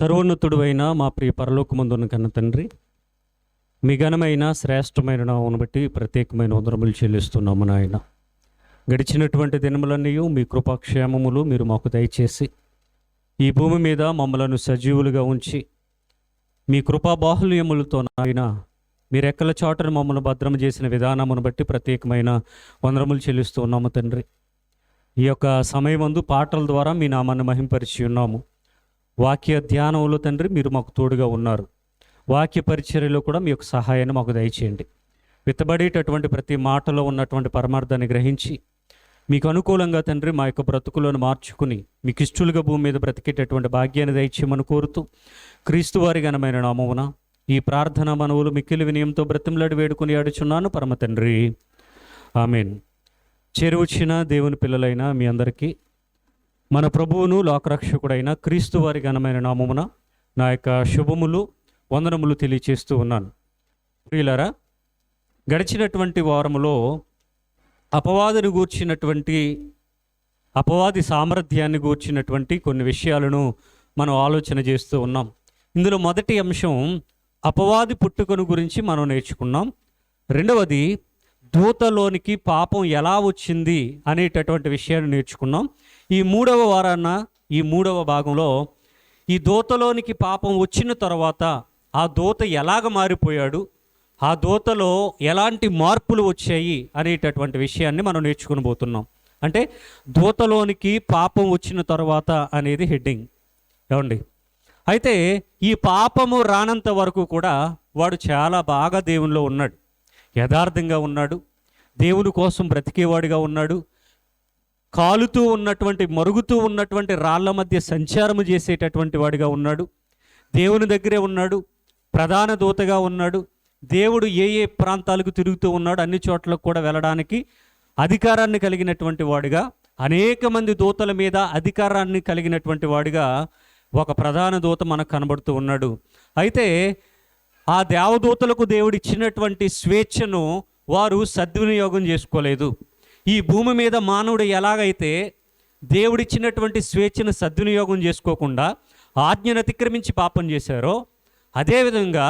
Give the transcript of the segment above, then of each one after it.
సర్వోన్నతుడు అయిన మా ప్రియ పరలోకమందున్న కన్న తండ్రి, మీ ఘనమైన శ్రేష్టమైన నామమును బట్టి ప్రత్యేకమైన వందనములు చెల్లిస్తున్నాము నాయన. గడిచినటువంటి దినములన్నీ మీ కృపాక్షేమములు మీరు మాకు దయచేసి ఈ భూమి మీద మమ్మలను సజీవులుగా ఉంచి మీ కృపా బాహుల్యములతో నాయన మీరు ఎక్కల చాటును మమ్మల్ని భద్రం చేసిన విధానమును బట్టి ప్రత్యేకమైన వందనములు చెల్లిస్తూ ఉన్నాము తండ్రి. ఈ యొక్క సమయమందు పాటల ద్వారా మీ నామాన్ని మహింపరిచి ఉన్నాము. వాక్య ధ్యానంలో తండ్రి మీరు మాకు తోడుగా ఉన్నారు. వాక్య పరిచర్యలో కూడా మీ యొక్క సహాయాన్ని మాకు దయచేయండి. విత్తబడేటటువంటి ప్రతి మాటలో ఉన్నటువంటి పరమార్థాన్ని గ్రహించి మీకు అనుకూలంగా తండ్రి మా యొక్క బ్రతుకులను మార్చుకుని మీకు ఇష్టలుగా భూమి మీద బ్రతికేటటువంటి భాగ్యాన్ని దయచేయమని కోరుతూ క్రీస్తు వారి ఘనమైన నామమున ఈ ప్రార్థన మనవులు మిక్కిలి వినయంతో బ్రతిమలాడి వేడుకుని ఆడుచున్నాను పరమ తండ్రి, ఆమేన్. చేరువచ్చిన దేవుని పిల్లలైన మీ అందరికీ మన ప్రభువును లోకరక్షకుడైన క్రీస్తు వారి ఘనమైన నామమున నా యొక్క శుభములు వందనములు తెలియచేస్తూ ఉన్నాను. ప్రియులారా, గడిచినటువంటి వారములో అపవాదిని గూర్చినటువంటి అపవాది సామర్థ్యాన్ని గూర్చినటువంటి కొన్ని విషయాలను మనం ఆలోచన చేస్తూ ఉన్నాం. ఇందులో మొదటి అంశం అపవాది పుట్టుకను గురించి మనం నేర్చుకున్నాం. రెండవది దూతలోనికి పాపం ఎలా వచ్చింది అనేటటువంటి విషయాన్ని నేర్చుకున్నాం. ఈ మూడవ భాగంలో ఈ దూతలోనికి పాపం వచ్చిన తర్వాత ఆ దూత ఎలాగ మారిపోయాడు, ఆ దూతలో ఎలాంటి మార్పులు వచ్చాయి అనేటటువంటి విషయాన్ని మనం నేర్చుకుని పోతున్నాం. అంటే దూతలోనికి పాపం వచ్చిన తర్వాత అనేది హెడ్డింగ్. ఏమండి, అయితే ఈ పాపము రానంత వరకు కూడా వాడు చాలా బాగా దేవునిలో ఉన్నాడు, యథార్థంగా ఉన్నాడు, దేవుని కోసం బ్రతికేవాడిగా ఉన్నాడు, కాలుతూ ఉన్నటువంటి మరుగుతూ ఉన్నటువంటి రాళ్ల మధ్య సంచారము చేసేటటువంటి వాడిగా ఉన్నాడు, దేవుని దగ్గరే ఉన్నాడు, ప్రధాన దూతగా ఉన్నాడు, దేవుడు ఏ ఏ ప్రాంతాలకు తిరుగుతూ ఉన్నాడు అన్ని చోట్లకు కూడా వెళ్ళడానికి అధికారాన్ని కలిగినటువంటి వాడిగా, అనేక మంది దూతల మీద అధికారాన్ని కలిగినటువంటి వాడిగా ఒక ప్రధాన దూత మనకు కనబడుతూ ఉన్నాడు. అయితే ఆ దేవదూతలకు దేవుడు ఇచ్చినటువంటి స్వేచ్ఛను వారు సద్వినియోగం చేసుకోలేదు. ఈ భూమి మీద మానవుడు ఎలాగైతే దేవుడిచ్చినటువంటి స్వేచ్ఛను సద్వినియోగం చేసుకోకుండా ఆజ్ఞను అతిక్రమించి పాపం చేశారో, అదేవిధంగా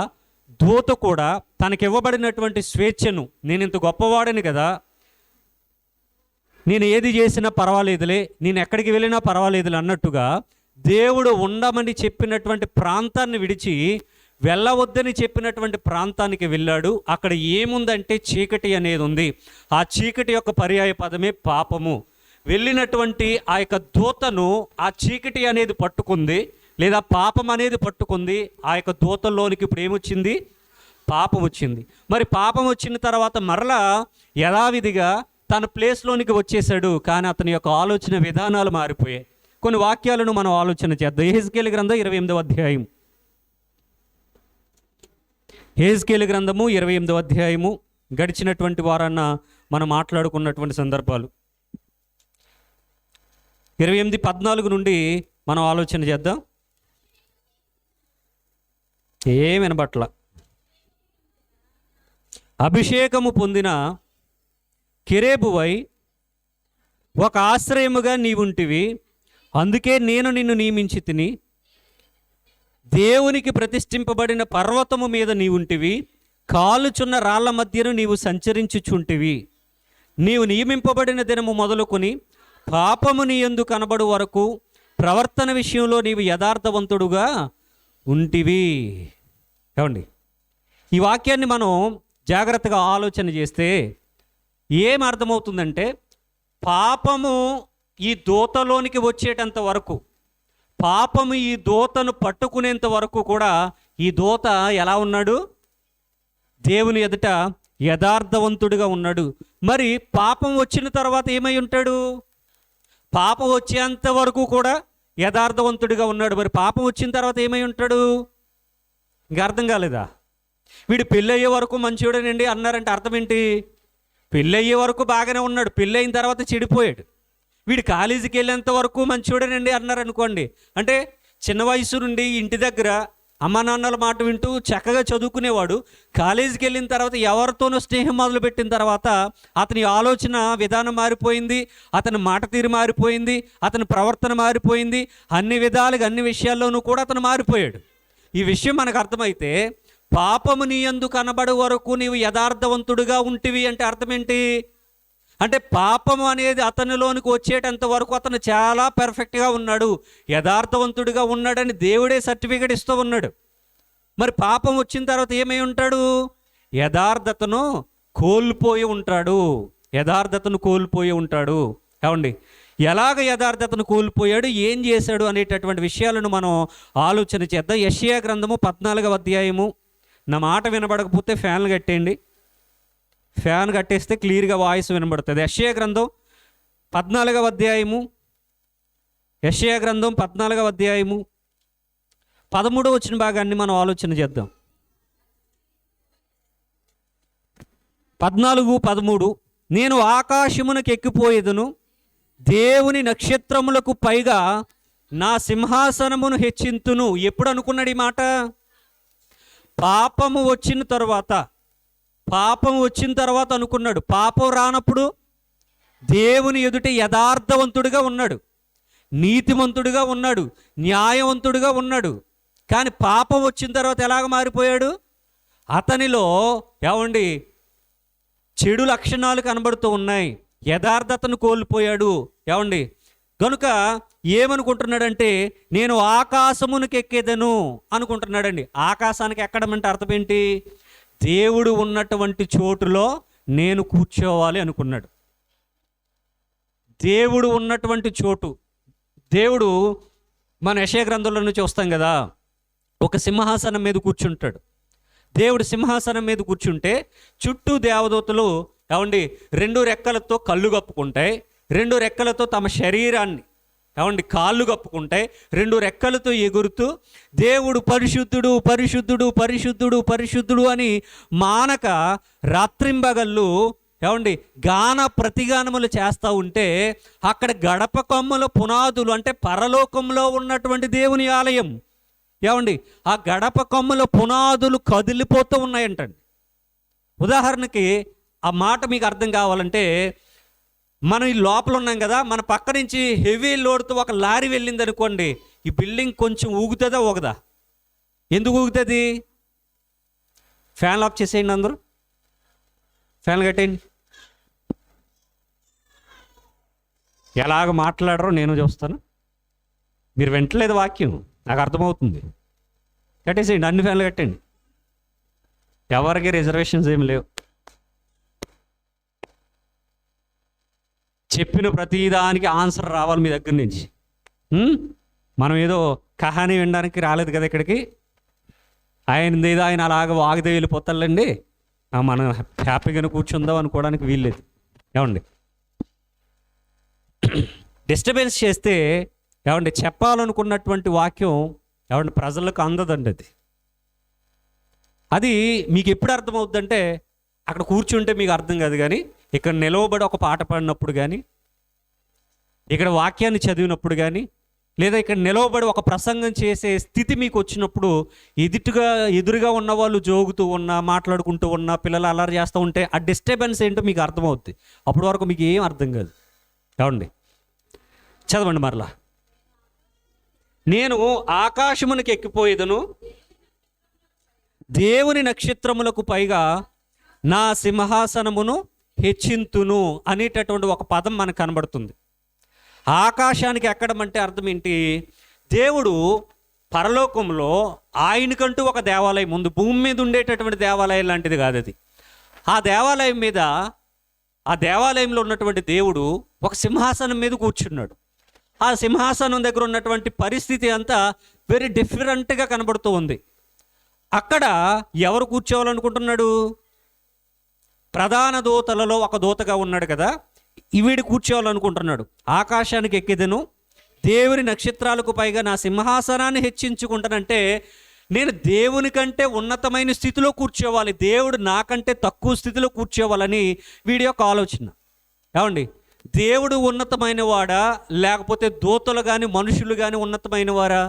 దూత కూడా తనకివ్వబడినటువంటి స్వేచ్ఛను, నేను ఇంత గొప్పవాడిని కదా, నేను ఏది చేసినా పర్వాలేదులే, నేను ఎక్కడికి వెళ్ళినా పర్వాలేదులే అన్నట్టుగా దేవుడు ఉండమని చెప్పినటువంటి ప్రాంతాన్ని విడిచి వెళ్ళవద్దని చెప్పినటువంటి ప్రాంతానికి వెళ్ళాడు. అక్కడ ఏముందంటే చీకటి అనేది ఉంది. ఆ చీకటి యొక్క పర్యాయ పదమే పాపము. వెళ్ళినటువంటి ఆ యొక్క దూతను ఆ చీకటి అనేది పట్టుకుంది, లేదా పాపం అనేది పట్టుకుంది. ఆ యొక్క దూతల్లోనికి ఇప్పుడు ఏమొచ్చింది? పాపం వచ్చింది. మరి పాపం వచ్చిన తర్వాత మరలా యథావిధిగా తన ప్లేస్లోనికి వచ్చేసాడు, కానీ అతని యొక్క ఆలోచన విధానాలు మారిపోయాయి. కొన్ని వాక్యాలను మనం ఆలోచన చేద్దాం. యెహెజ్కేలు గ్రంథం 28వ అధ్యాయం. యెహెజ్కేలు గ్రంథము 28వ అధ్యాయము. గడిచినటువంటి వారాన్న మనం మాట్లాడుకున్నటువంటి సందర్భాలు 28:14 నుండి మనం ఆలోచన చేద్దాం. వినబట్ల అభిషేకము పొందిన కెరేబువై ఒక ఆశ్రయముగా నీవుంటివి, అందుకే నేను నిన్ను నియమించి తిని. దేవునికి ప్రతిష్ఠింపబడిన పర్వతము మీద నీవుంటివి, కాలుచున్న రాళ్ల మధ్యను నీవు సంచరించుచుంటివి. నీవు నియమింపబడిన దినము మొదలుకొని పాపము నీ యందు కనబడు వరకు ప్రవర్తన విషయంలో నీవు యథార్థవంతుడుగా ఉంటివి. ఏమండి, ఈ వాక్యాన్ని మనం జాగ్రత్తగా ఆలోచన చేస్తే ఏం అర్థమవుతుందంటే, పాపము ఈ దూతలోనికి వచ్చేటంత వరకు, పాపము ఈ దూతను పట్టుకునేంత వరకు కూడా ఈ దూత ఎలా ఉన్నాడు? దేవుని ఎదుట యథార్థవంతుడిగా ఉన్నాడు. మరి పాపం వచ్చిన తర్వాత ఏమై ఉంటాడు? పాపం వచ్చేంత వరకు కూడా యథార్థవంతుడిగా ఉన్నాడు. మరి పాపం వచ్చిన తర్వాత ఏమై ఉంటాడు? ఇంకా అర్థం కాలేదా? వీడు పెళ్ళి అయ్యే వరకు మంచివాడేనండి అన్నారంటే అర్థం ఏంటి? పెళ్ళి అయ్యే వరకు బాగానే ఉన్నాడు, పెళ్ళి అయిన తర్వాత చెడిపోయాడు. వీడు కాలేజీకి వెళ్ళేంత వరకు మంచివాడేనండి అన్నారు అనుకోండి, అంటే చిన్న వయసు నుండి ఇంటి దగ్గర అమ్మ నాన్నల మాట వింటూ చక్కగా చదువుకునేవాడు. కాలేజీకి వెళ్ళిన తర్వాత ఎవరితోనో స్నేహం మొదలుపెట్టిన తర్వాత అతని ఆలోచన విధానం మారిపోయింది, అతని మాట తీరు మారిపోయింది, అతని ప్రవర్తన మారిపోయింది. అన్ని విధాలుగా అన్ని విషయాల్లోనూ కూడా అతను మారిపోయాడు. ఈ విషయం మనకు అర్థమైతే పాపము నీ యందు కనబడు వరకు నీవు యథార్థవంతుడుగా ఉంటివి అంటే అర్థం ఏంటి? అంటే పాపము అనేది అతనిలోనికి వచ్చేటంత వరకు అతను చాలా పర్ఫెక్ట్గా ఉన్నాడు, యథార్థవంతుడిగా ఉన్నాడని దేవుడే సర్టిఫికేట్ ఇస్తూ ఉన్నాడు. మరి పాపం వచ్చిన తర్వాత ఏమై ఉంటాడు? యథార్థతను కోల్పోయి ఉంటాడు. యథార్థతను కోల్పోయి ఉంటాడు. ఏమండి, ఎలాగ యథార్థతను కోల్పోయాడు, ఏం చేశాడు అనేటటువంటి విషయాలను మనం ఆలోచన చేద్దాం. యెషయా గ్రంథము 14వ అధ్యాయము. నా మాట వినబడకపోతే ఫ్యాన్లు కట్టేయండి. ఫ్యాన్ కట్టేస్తే క్లియర్గా వాయిస్ వినబడుతుంది. యెషయా గ్రంథం 14వ అధ్యాయము. యెషయా గ్రంథం 14వ అధ్యాయము 13వ వచ్చిన భాగాన్ని మనం ఆలోచన చేద్దాం. 14:13 నేను ఆకాశమునకు ఎక్కిపోయేదను, దేవుని నక్షత్రములకు పైగా నా సింహాసనమును హెచ్చింతును. ఎప్పుడు అనుకున్నాడు ఈ మాట? పాపము వచ్చిన తర్వాత అనుకున్నాడు. పాపం రానప్పుడు దేవుని ఎదుట యథార్థవంతుడిగా ఉన్నాడు, నీతిమంతుడిగా ఉన్నాడు, న్యాయవంతుడిగా ఉన్నాడు. కానీ పాపం వచ్చిన తర్వాత ఎలాగ మారిపోయాడు? అతనిలో ఏమండి చెడు లక్షణాలు కనబడుతూ ఉన్నాయి, యథార్థతను కోల్పోయాడు. ఏమండి కనుక ఏమనుకుంటున్నాడంటే నేను ఆకాశమునికి ఎక్కేదను అనుకుంటున్నాడండి. ఆకాశానికి ఎక్కడం అంటే అర్థం ఏంటి? దేవుడు ఉన్నటువంటి చోటులో నేను కూర్చోవాలి అనుకున్నాడు. దేవుడు ఉన్నటువంటి చోటు, దేవుడు మన యెషయా గ్రంథంలో నుంచి వస్తాం కదా, ఒక సింహాసనం మీద కూర్చుంటాడు. దేవుడు సింహాసనం మీద కూర్చుంటే చుట్టూ దేవదూతలు ఏమండి 2 రెక్కలతో కళ్ళు కప్పుకుంటాయి, 2 రెక్కలతో తమ శరీరాన్ని ఏమండి కాళ్ళు కప్పుకుంటాయి, 2 రెక్కలతో ఎగురుతూ దేవుడు పరిశుద్ధుడు పరిశుద్ధుడు పరిశుద్ధుడు పరిశుద్ధుడు అని మానక రాత్రింబగళ్ళు ఏమండి గాన ప్రతిగానములు చేస్తూ ఉంటే అక్కడ గడప కొమ్మల పునాదులు అంటే పరలోకంలో ఉన్నటువంటి దేవుని ఆలయం ఏమండి ఆ గడప కొమ్మల పునాదులు కదిలిపోతూ ఉన్నాయంటండి. ఉదాహరణకి ఆ మాట మీకు అర్థం కావాలంటే, మనం ఈ లోపల ఉన్నాం కదా, మన పక్క నుంచి హెవీ లోడ్తో ఒక లారీ వెళ్ళింది అనుకోండి, ఈ బిల్డింగ్ కొంచెం ఊగుతుందా ఊగదా? ఎందుకు ఊగుతుంది? ఫ్యాన్లు ఆఫ్ చేసేయండి, అందరూ ఫ్యాన్లు కట్టేయండి. ఎలాగ మాట్లాడరో నేను చూస్తాను, మీరు వింటలేదు వాక్యం, నాకు అర్థమవుతుంది. కట్టేసేయండి, అన్ని ఫ్యాన్లు కట్టండి. ఎవరికి రిజర్వేషన్స్ ఏమి లేవు. చెప్పిన ప్రతిదానికి ఆన్సర్ రావాలి మీ దగ్గర నుంచి. మనం ఏదో కహానీ వినడానికి రాలేదు కదా ఇక్కడికి. ఆయన ఏదో ఆయన అలాగ వాగితే వెళ్ళిపోతాళ్ళండి, మనం హ్యాపీగానే కూర్చుందాం అనుకోవడానికి వీల్లేదు. ఏమండి డిస్టర్బెన్స్ చేస్తే ఏమండి చెప్పాలనుకున్నటువంటి వాక్యం ఏమండి ప్రజలకు అందదండి. అది మీకు ఎప్పుడు అర్థమవుద్దంటే అక్కడ కూర్చుంటే మీకు అర్థం కాదు, కానీ ఇక్కడ నిలవబడి ఒక పాట పాడినప్పుడు కానీ, ఇక్కడ వాక్యాన్ని చదివినప్పుడు కానీ, లేదా ఇక్కడ నిలవబడి ఒక ప్రసంగం చేసే స్థితి మీకు వచ్చినప్పుడు ఎదురుగా ఉన్న వాళ్ళు జోగుతూ ఉన్నా, మాట్లాడుకుంటూ ఉన్నా, పిల్లలు అల్లరి చేస్తూ ఉంటే ఆ డిస్టర్బెన్స్ ఏంటో మీకు అర్థమవుద్ది. అప్పటి వరకు మీకు ఏం అర్థం కాదు. ఏమండి చదవండి మరలా. నేను ఆకాశమునికి ఎక్కిపోయేదను, దేవుని నక్షత్రములకు పైగా నా సింహాసనమును హెచ్చింతును అనేటటువంటి ఒక పదం మనకు కనబడుతుంది. ఆకాశానికి ఎక్కడం అంటే అర్థం ఏంటి? దేవుడు పరలోకంలో ఆయనకంటూ ఒక దేవాలయం ఉంది. భూమి మీద ఉండేటటువంటి దేవాలయం లాంటిది కాదు అది. ఆ దేవాలయం మీద, ఆ దేవాలయంలో ఉన్నటువంటి దేవుడు ఒక సింహాసనం మీద కూర్చున్నాడు. ఆ సింహాసనం దగ్గర ఉన్నటువంటి పరిస్థితి అంతా వెరీ డిఫరెంట్గా కనబడుతూ ఉంది. అక్కడ ఎవరు కూర్చోవాలనుకుంటున్నాడు? ప్రధాన దూతలలో ఒక దూతగా ఉన్నాడు కదా, ఈవిడ కూర్చోవాలనుకుంటున్నాడు. ఆకాశానికి ఎక్కిదను, దేవుని నక్షత్రాలకు పైగా నా సింహాసనాన్ని హెచ్చించుకుంటానంటే నేను దేవుని కంటే ఉన్నతమైన స్థితిలో కూర్చోవాలి, దేవుడు నాకంటే తక్కువ స్థితిలో కూర్చోవాలని వీడి యొక్క ఆలోచన. ఏమండి దేవుడు ఉన్నతమైన వాడా, లేకపోతే దూతలు కానీ మనుషులు కానీ ఉన్నతమైన వారా?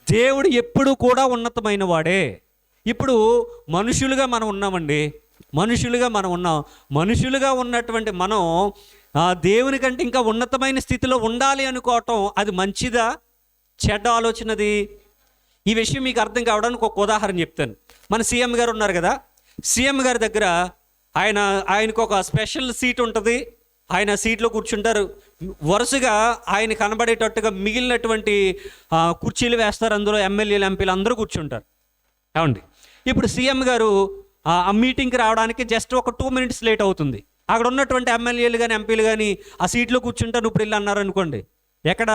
దేవుడు ఎప్పుడు కూడా ఉన్నతమైన వాడే. ఇప్పుడు మనుషులుగా మనం ఉన్నామండి, మనుషులుగా ఉన్నటువంటి మనం దేవుని కంటే ఇంకా ఉన్నతమైన స్థితిలో ఉండాలి అనుకోవటం అది మంచిదా చెడ్డ ఆలోచనది? ఈ విషయం మీకు అర్థం కావడానికి ఒక ఉదాహరణ చెప్తాను. మన సీఎం గారు ఉన్నారు కదా, సీఎం గారి దగ్గర ఆయనకు ఒక స్పెషల్ సీట్ ఉంటుంది. ఆయన సీట్లో కూర్చుంటారు. వరుసగా ఆయన కనబడేటట్టుగా మిగిలినటువంటి కుర్చీలు వేస్తారు. అందులో ఎమ్మెల్యేలు, ఎంపీలు అందరూ కూర్చుంటారు. ఏమండి, ఇప్పుడు సీఎం గారు ఆ మీటింగ్కి రావడానికి జస్ట్ ఒక 2 minutes లేట్ అవుతుంది. అక్కడ ఉన్నటువంటి ఎమ్మెల్యేలు కానీ, ఎంపీలు కానీ ఆ సీట్లో కూర్చుంటారు. ఇప్పుడు ఇల్లు అన్నారు అనుకోండి, ఎక్కడ?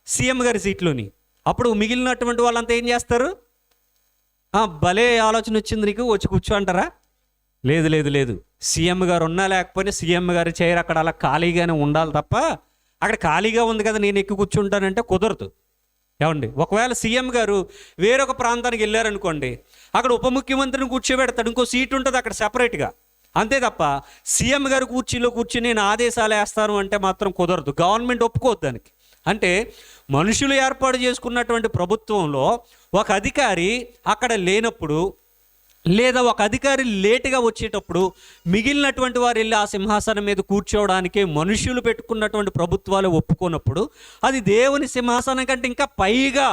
సీఎం గారి సీట్లోని. అప్పుడు మిగిలినటువంటి వాళ్ళంతా ఏం చేస్తారు? భలే ఆలోచన వచ్చింది నీకు, వచ్చి కూర్చో అంటారా? లేదు. సీఎం గారు ఉన్నా లేకపోయినా సీఎం గారి చైర్ అక్కడ అలా ఖాళీగానే ఉండాలి తప్ప, అక్కడ ఖాళీగా ఉంది కదా నేను ఎక్కి కూర్చుంటానంటే కుదరదు. ఏమండి, ఒకవేళ సీఎం గారు వేరొక ప్రాంతానికి వెళ్ళారనుకోండి, అక్కడ ఉప ముఖ్యమంత్రిని కూర్చోబెడతాడు, ఇంకో సీట్ ఉంటుంది అక్కడ సెపరేట్గా. అంతే తప్ప సీఎం గారు కుర్చీలో కూర్చుని నేను ఆదేశాలు వేస్తాను అంటే మాత్రం కుదరదు. గవర్నమెంట్ ఒప్పుకోవద్దు దానికి. అంటే మనుషులు ఏర్పాటు చేసుకున్నటువంటి ప్రభుత్వంలో ఒక అధికారి అక్కడ లేనప్పుడు, లేదా ఒక అధికారి లేటుగా వచ్చేటప్పుడు మిగిలినటువంటి వారు వెళ్ళి ఆ సింహాసనం మీద కూర్చోవడానికి మనుషులు పెట్టుకున్నటువంటి ప్రభుత్వాలు ఒప్పుకోనప్పుడు అది దేవుని సింహాసనం కంటే ఇంకా పైగా.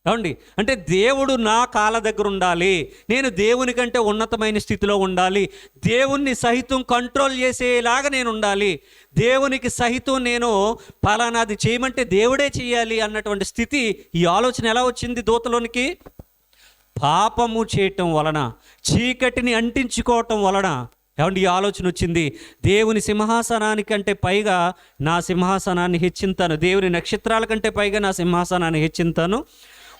ఏమండి, అంటే దేవుడు నా కాళ్ళ దగ్గర ఉండాలి, నేను దేవుని కంటే ఉన్నతమైన స్థితిలో ఉండాలి, దేవుణ్ణి సహితం కంట్రోల్ చేసేలాగా నేను ఉండాలి, దేవునికి సహితం నేను పలానాది చేయమంటే దేవుడే చేయాలి అన్నటువంటి స్థితి. ఈ ఆలోచన ఎలా వచ్చింది దూతలోనికి? పాపము చేయటం వలన, చీకటిని అంటించుకోవటం వలన ఏమండి ఈ ఆలోచన వచ్చింది. దేవుని సింహాసనానికంటే పైగా నా సింహాసనాన్ని హెచ్చింతాను, దేవుని నక్షత్రాల కంటే పైగా నా సింహాసనాన్ని హెచ్చింతాను,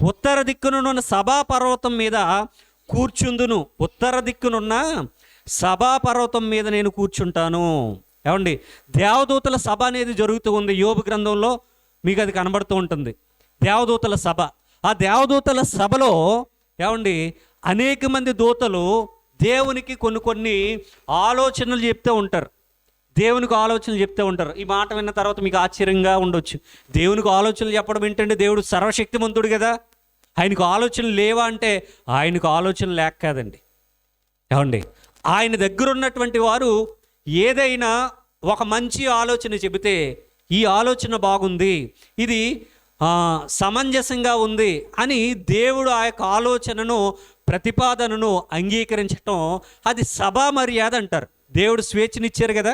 ఉత్తర దిక్కునున్న సభాపర్వతం మీద కూర్చుందును, ఉత్తర దిక్కునున్న సభాపర్వతం మీద నేను కూర్చుంటాను. ఏమండి, దేవదూతల సభ అనేది జరుగుతూ ఉంది. యోబు గ్రంథంలో మీకు అది కనబడుతూ ఉంటుంది, దేవదూతల సభ. ఆ దేవదూతల సభలో ఏమండి అనేక మంది దూతలు దేవునికి కొన్ని ఆలోచనలు చెప్తూ ఉంటారు, దేవునికి ఆలోచనలు చెప్తూ ఉంటారు. ఈ మాట విన్న తర్వాత మీకు ఆశ్చర్యంగా ఉండొచ్చు, దేవునికి ఆలోచనలు చెప్పడం ఏంటంటే దేవుడు సర్వశక్తిమంతుడు కదా, ఆయనకు ఆలోచనలు లేవా అంటే ఆయనకు ఆలోచన లేక కాదండి. ఏమండి, ఆయన దగ్గర ఉన్నటువంటి వారు ఏదైనా ఒక మంచి ఆలోచన చెబితే ఈ ఆలోచన బాగుంది, ఇది సమంజసంగా ఉంది అని దేవుడు ఆ యొక్క ఆలోచనను, ప్రతిపాదనను అంగీకరించటం అది సభా మర్యాద అంటారు. దేవుడు స్వేచ్ఛనిచ్చారు కదా,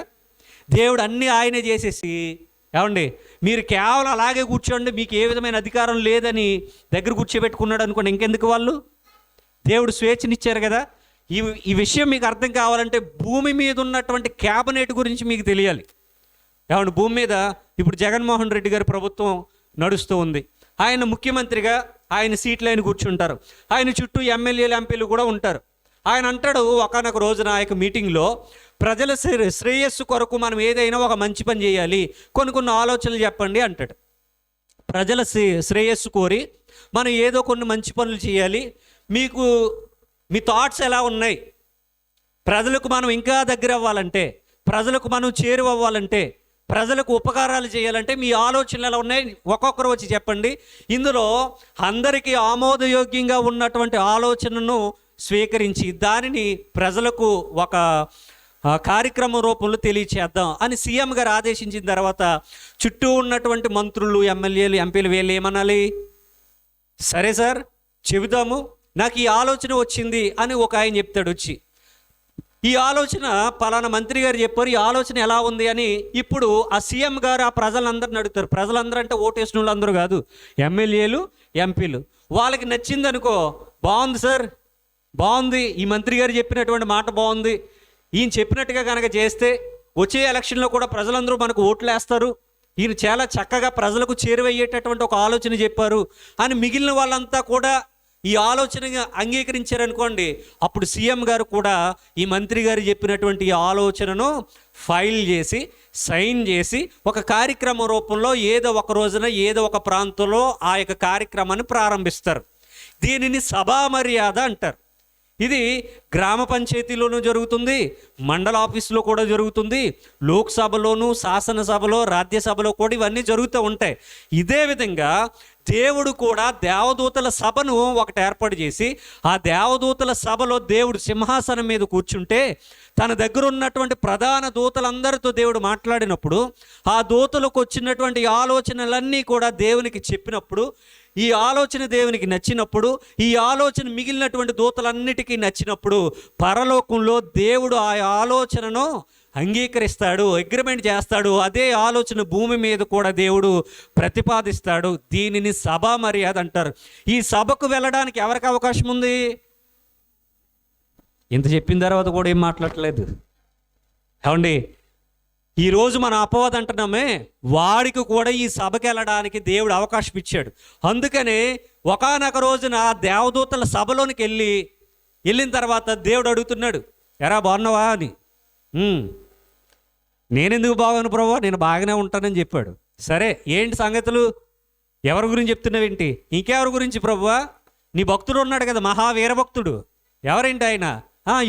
దేవుడు అన్నీ ఆయనే చేసేసి ఏమండి మీరు కేవలం అలాగే కూర్చోండి, మీకు ఏ విధమైన అధికారం లేదని దగ్గర కూర్చోబెట్టుకున్నాడు అనుకోండి, ఇంకెందుకు వాళ్ళు? దేవుడు స్వేచ్ఛనిచ్చారు కదా. ఈ విషయం మీకు అర్థం కావాలంటే భూమి మీద ఉన్నటువంటి క్యాబినెట్ గురించి మీకు తెలియాలి. ఏమండి, భూమి మీద ఇప్పుడు జగన్మోహన్ రెడ్డి గారి ప్రభుత్వం నడుస్తూ ఉంది. ఆయన ముఖ్యమంత్రిగా ఆయన సీట్లో ఆయన కూర్చుంటారు, ఆయన చుట్టూ ఎమ్మెల్యేలు, ఎంపీలు కూడా ఉంటారు. ఆయన అంటాడు ఒకనొక రోజున ఆ యొక్క మీటింగ్లో, ప్రజల శ్రేయస్సు కొరకు మనం ఏదైనా ఒక మంచి పని చేయాలి, కొన్ని ఆలోచనలు చెప్పండి అంటాడు. ప్రజల శ్రేయస్సు కోరి మనం ఏదో కొన్ని మంచి పనులు చేయాలి, మీ థాట్స్ ఎలా ఉన్నాయి? ప్రజలకు మనం ఇంకా దగ్గర అవ్వాలంటే, ప్రజలకు మనం చేరువవ్వాలంటే, ప్రజలకు ఉపకారాలు చేయాలంటే మీ ఆలోచనలు ఎలా ఉన్నాయి? ఒక్కొక్కరు వచ్చి చెప్పండి. ఇందులో అందరికీ ఆమోదయోగ్యంగా ఉన్నటువంటి ఆలోచనను స్వీకరించి దానిని ప్రజలకు ఒక కార్యక్రమం రూపంలో తెలియచేద్దాం అని సీఎం గారు ఆదేశించిన తర్వాత చుట్టూ ఉన్నటువంటి మంత్రులు, ఎమ్మెల్యేలు, ఎంపీలు వీళ్ళు ఏమనాలి? సరే సార్ చెబుదాము, నాకు ఈ ఆలోచన వచ్చింది అని ఒక ఆయన చెప్తాడు వచ్చి, ఈ ఆలోచన పలానా మంత్రి గారు చెప్పారు, ఈ ఆలోచన ఎలా ఉంది అని. ఇప్పుడు ఆ సీఎం గారు ఆ ప్రజలందరిని అడుగుతారు. ప్రజలందరూ అంటే ఓటేసిన వాళ్ళు అందరూ కాదు, ఎమ్మెల్యేలు, ఎంపీలు. వాళ్ళకి నచ్చింది అనుకో, బాగుంది సార్, బాగుంది, ఈ మంత్రి గారు చెప్పినటువంటి మాట బాగుంది, ఈయన చెప్పినట్టుగా కనుక చేస్తే వచ్చే ఎలక్షన్లో కూడా ప్రజలందరూ మనకు ఓట్లు వేస్తారు, ఈయన చాలా చక్కగా ప్రజలకు చేరువయ్యేటటువంటి ఒక ఆలోచన చెప్పారు అని మిగిలిన వాళ్ళంతా కూడా ఈ ఆలోచనగా అంగీకరించారనుకోండి, అప్పుడు సీఎం గారు కూడా ఈ మంత్రి గారు చెప్పినటువంటి ఈ ఆలోచనను ఫైల్ చేసి, సైన్ చేసి ఒక కార్యక్రమం రూపంలో ఏదో ఒక రోజున ఏదో ఒక ప్రాంతంలో ఆ యొక్క కార్యక్రమాన్ని ప్రారంభిస్తారు. దీనిని సభా మర్యాద అంటారు. ఇది గ్రామ పంచాయతీలోనూ జరుగుతుంది, మండల ఆఫీసులో కూడా జరుగుతుంది, లోక్సభలోను, శాసనసభలో, రాజ్యసభలో కూడా ఇవన్నీ జరుగుతూ ఉంటాయి. ఇదే విధంగా దేవుడు కూడా దేవదూతల సభను ఒకటి ఏర్పాటు చేసి, ఆ దేవదూతల సభలో దేవుడు సింహాసనం మీద కూర్చుంటే తన దగ్గర ఉన్నటువంటి ప్రధాన దూతలందరితో దేవుడు మాట్లాడినప్పుడు, ఆ దూతలకు వచ్చినటువంటి ఆలోచనలన్నీ కూడా దేవునికి చెప్పినప్పుడు, ఈ ఆలోచన దేవునికి నచ్చినప్పుడు, ఈ ఆలోచన మిగిలినటువంటి దూతలన్నిటికీ నచ్చినప్పుడు, పరలోకంలో దేవుడు ఆ ఆలోచనను అంగీకరిస్తాడు, అగ్రిమెంట్ చేస్తాడు. అదే ఆలోచన భూమి మీద కూడా దేవుడు ప్రతిపాదిస్తాడు. దీనిని సభా మర్యాద అంటారు. ఈ సభకు వెళ్ళడానికి ఎవరికి అవకాశం ఉంది? ఇంత చెప్పిన తర్వాత కూడా ఏం మాట్లాడలేదు. ఏమండి, ఈరోజు మన అపవాదం అంటున్నామే, వాడికి కూడా ఈ సభకి వెళ్ళడానికి దేవుడు అవకాశం ఇచ్చాడు. అందుకనే ఒకానొక రోజున దేవదూతల సభలోనికి వెళ్ళిన తర్వాత దేవుడు అడుగుతున్నాడు, ఎరా బాగున్నావా అని. నేనెందుకు బాగాను ప్రభువా, నేను బాగానే ఉంటానని చెప్పాడు. సరే, ఏంటి సంగతులు, ఎవరి గురించి చెప్తున్నావేంటి? ఇంకెవరి గురించి ప్రభువా? నీ భక్తుడు ఉన్నాడు కదా, మహావీరభక్తుడు. ఎవరేంటి ఆయన?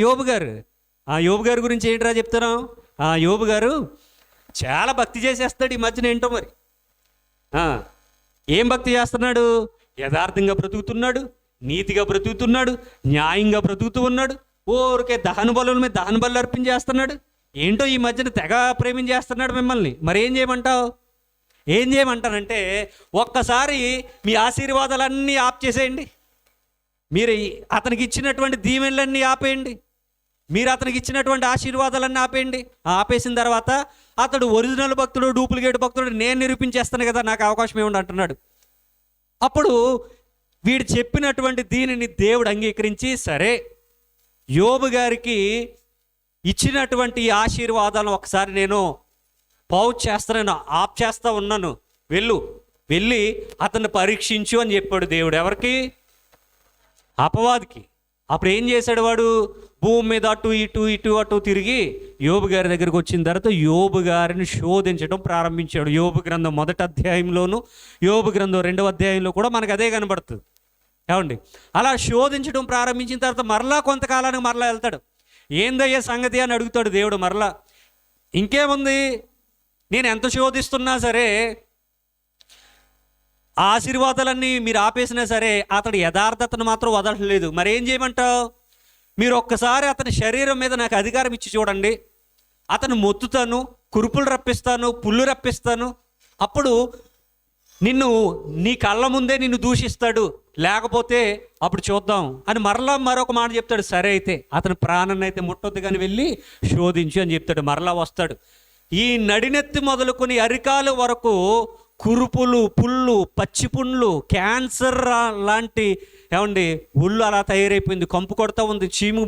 యోబు గారు. యోబు గారి గురించి ఏంటిరా చెప్తున్నాం? యోబు గారు చాలా భక్తి చేసేస్తాడు ఈ మధ్యన, ఏంటో మరి. ఏం భక్తి చేస్తున్నాడు? యథార్థంగా బ్రతుకుతున్నాడు, నీతిగా బ్రతుకుతున్నాడు, న్యాయంగా బ్రతుకుతూ ఉన్నాడు. ఊరికే దహన బలుల మీద దహన బలు అర్పించేస్తున్నాడు. ఏంటో ఈ మధ్యన తెగ ప్రేమించేస్తున్నాడు మిమ్మల్ని. మరి ఏం చేయమంటావు? ఏం చేయమంటానంటే, ఒక్కసారి మీ ఆశీర్వాదాలన్నీ ఆప్ చేసేయండి. మీరు అతనికి ఇచ్చినటువంటి దీవెనలన్నీ ఆపేయండి. మీరు అతనికి ఇచ్చినటువంటి ఆశీర్వాదాలన్నీ ఆపేయండి. ఆపేసిన తర్వాత అతడు ఒరిజినల్ భక్తుడు, డూప్లికేట్ భక్తుడు నేను నిరూపించేస్తాను కదా, నాకు అవకాశం ఏముంది అంటున్నాడు. అప్పుడు వీడు చెప్పినటువంటి దీనిని దేవుడు అంగీకరించి, సరే యోబు గారికి ఇచ్చినటువంటి ఆశీర్వాదాలను ఒకసారి నేను పౌచ్ చేస్తాను, ఆప్ చేస్తా ఉన్నాను, వెళ్ళి అతన్ని పరీక్షించు అని చెప్పాడు దేవుడు. ఎవరికి? అపవాదికి. అప్పుడు ఏం చేశాడు వాడు? భూమి మీద అటు ఇటు తిరిగి యోబు గారి దగ్గరికి వచ్చిన తర్వాత యోబు గారిని శోధించడం ప్రారంభించాడు. యోబు గ్రంథం 1వ అధ్యాయంలోను, యోబు గ్రంథం 2వ అధ్యాయంలో కూడా మనకు అదే కనబడుతుంది. ఏమండి, అలా శోధించడం ప్రారంభించిన తర్వాత మరలా కొంతకాలానికి మరలా వెళ్తాడు. ఏందయ్యే సంగతి అని అడుగుతాడు దేవుడు మరలా. ఇంకేముంది, నేను ఎంత శోధిస్తున్నా సరే, ఆశీర్వాదాలన్నీ మీరు ఆపేసినా సరే అతడు యథార్థతను మాత్రం వదలట్లేదు. మరి ఏం చేయమంటావు? మీరు ఒక్కసారి అతని శరీరం మీద నాకు అధికారం ఇచ్చి చూడండి, అతను మొత్తుతాను, కురుపులు రప్పిస్తాను, పుళ్ళు రప్పిస్తాను, అప్పుడు నీ కళ్ళ ముందే నిన్ను దూషిస్తాడు, లేకపోతే అప్పుడు చూద్దాం అని మరలా మరొక మాట చెప్తాడు. సరే అయితే అతని ప్రాణాన్ని అయితే ముట్టొద్దు కానీ వెళ్ళి శోధించు అని చెప్తాడు. మరలా వస్తాడు. ఈ నడినెత్తి మొదలుకొని అరికాలు వరకు కురుపులు, పుళ్ళు, పచ్చిపుండ్లు, క్యాన్సర్ లాంటి ఏమండి ఒళ్ళు అలా తయారైపోయింది. కంపు కొడతా ఉంది, చీము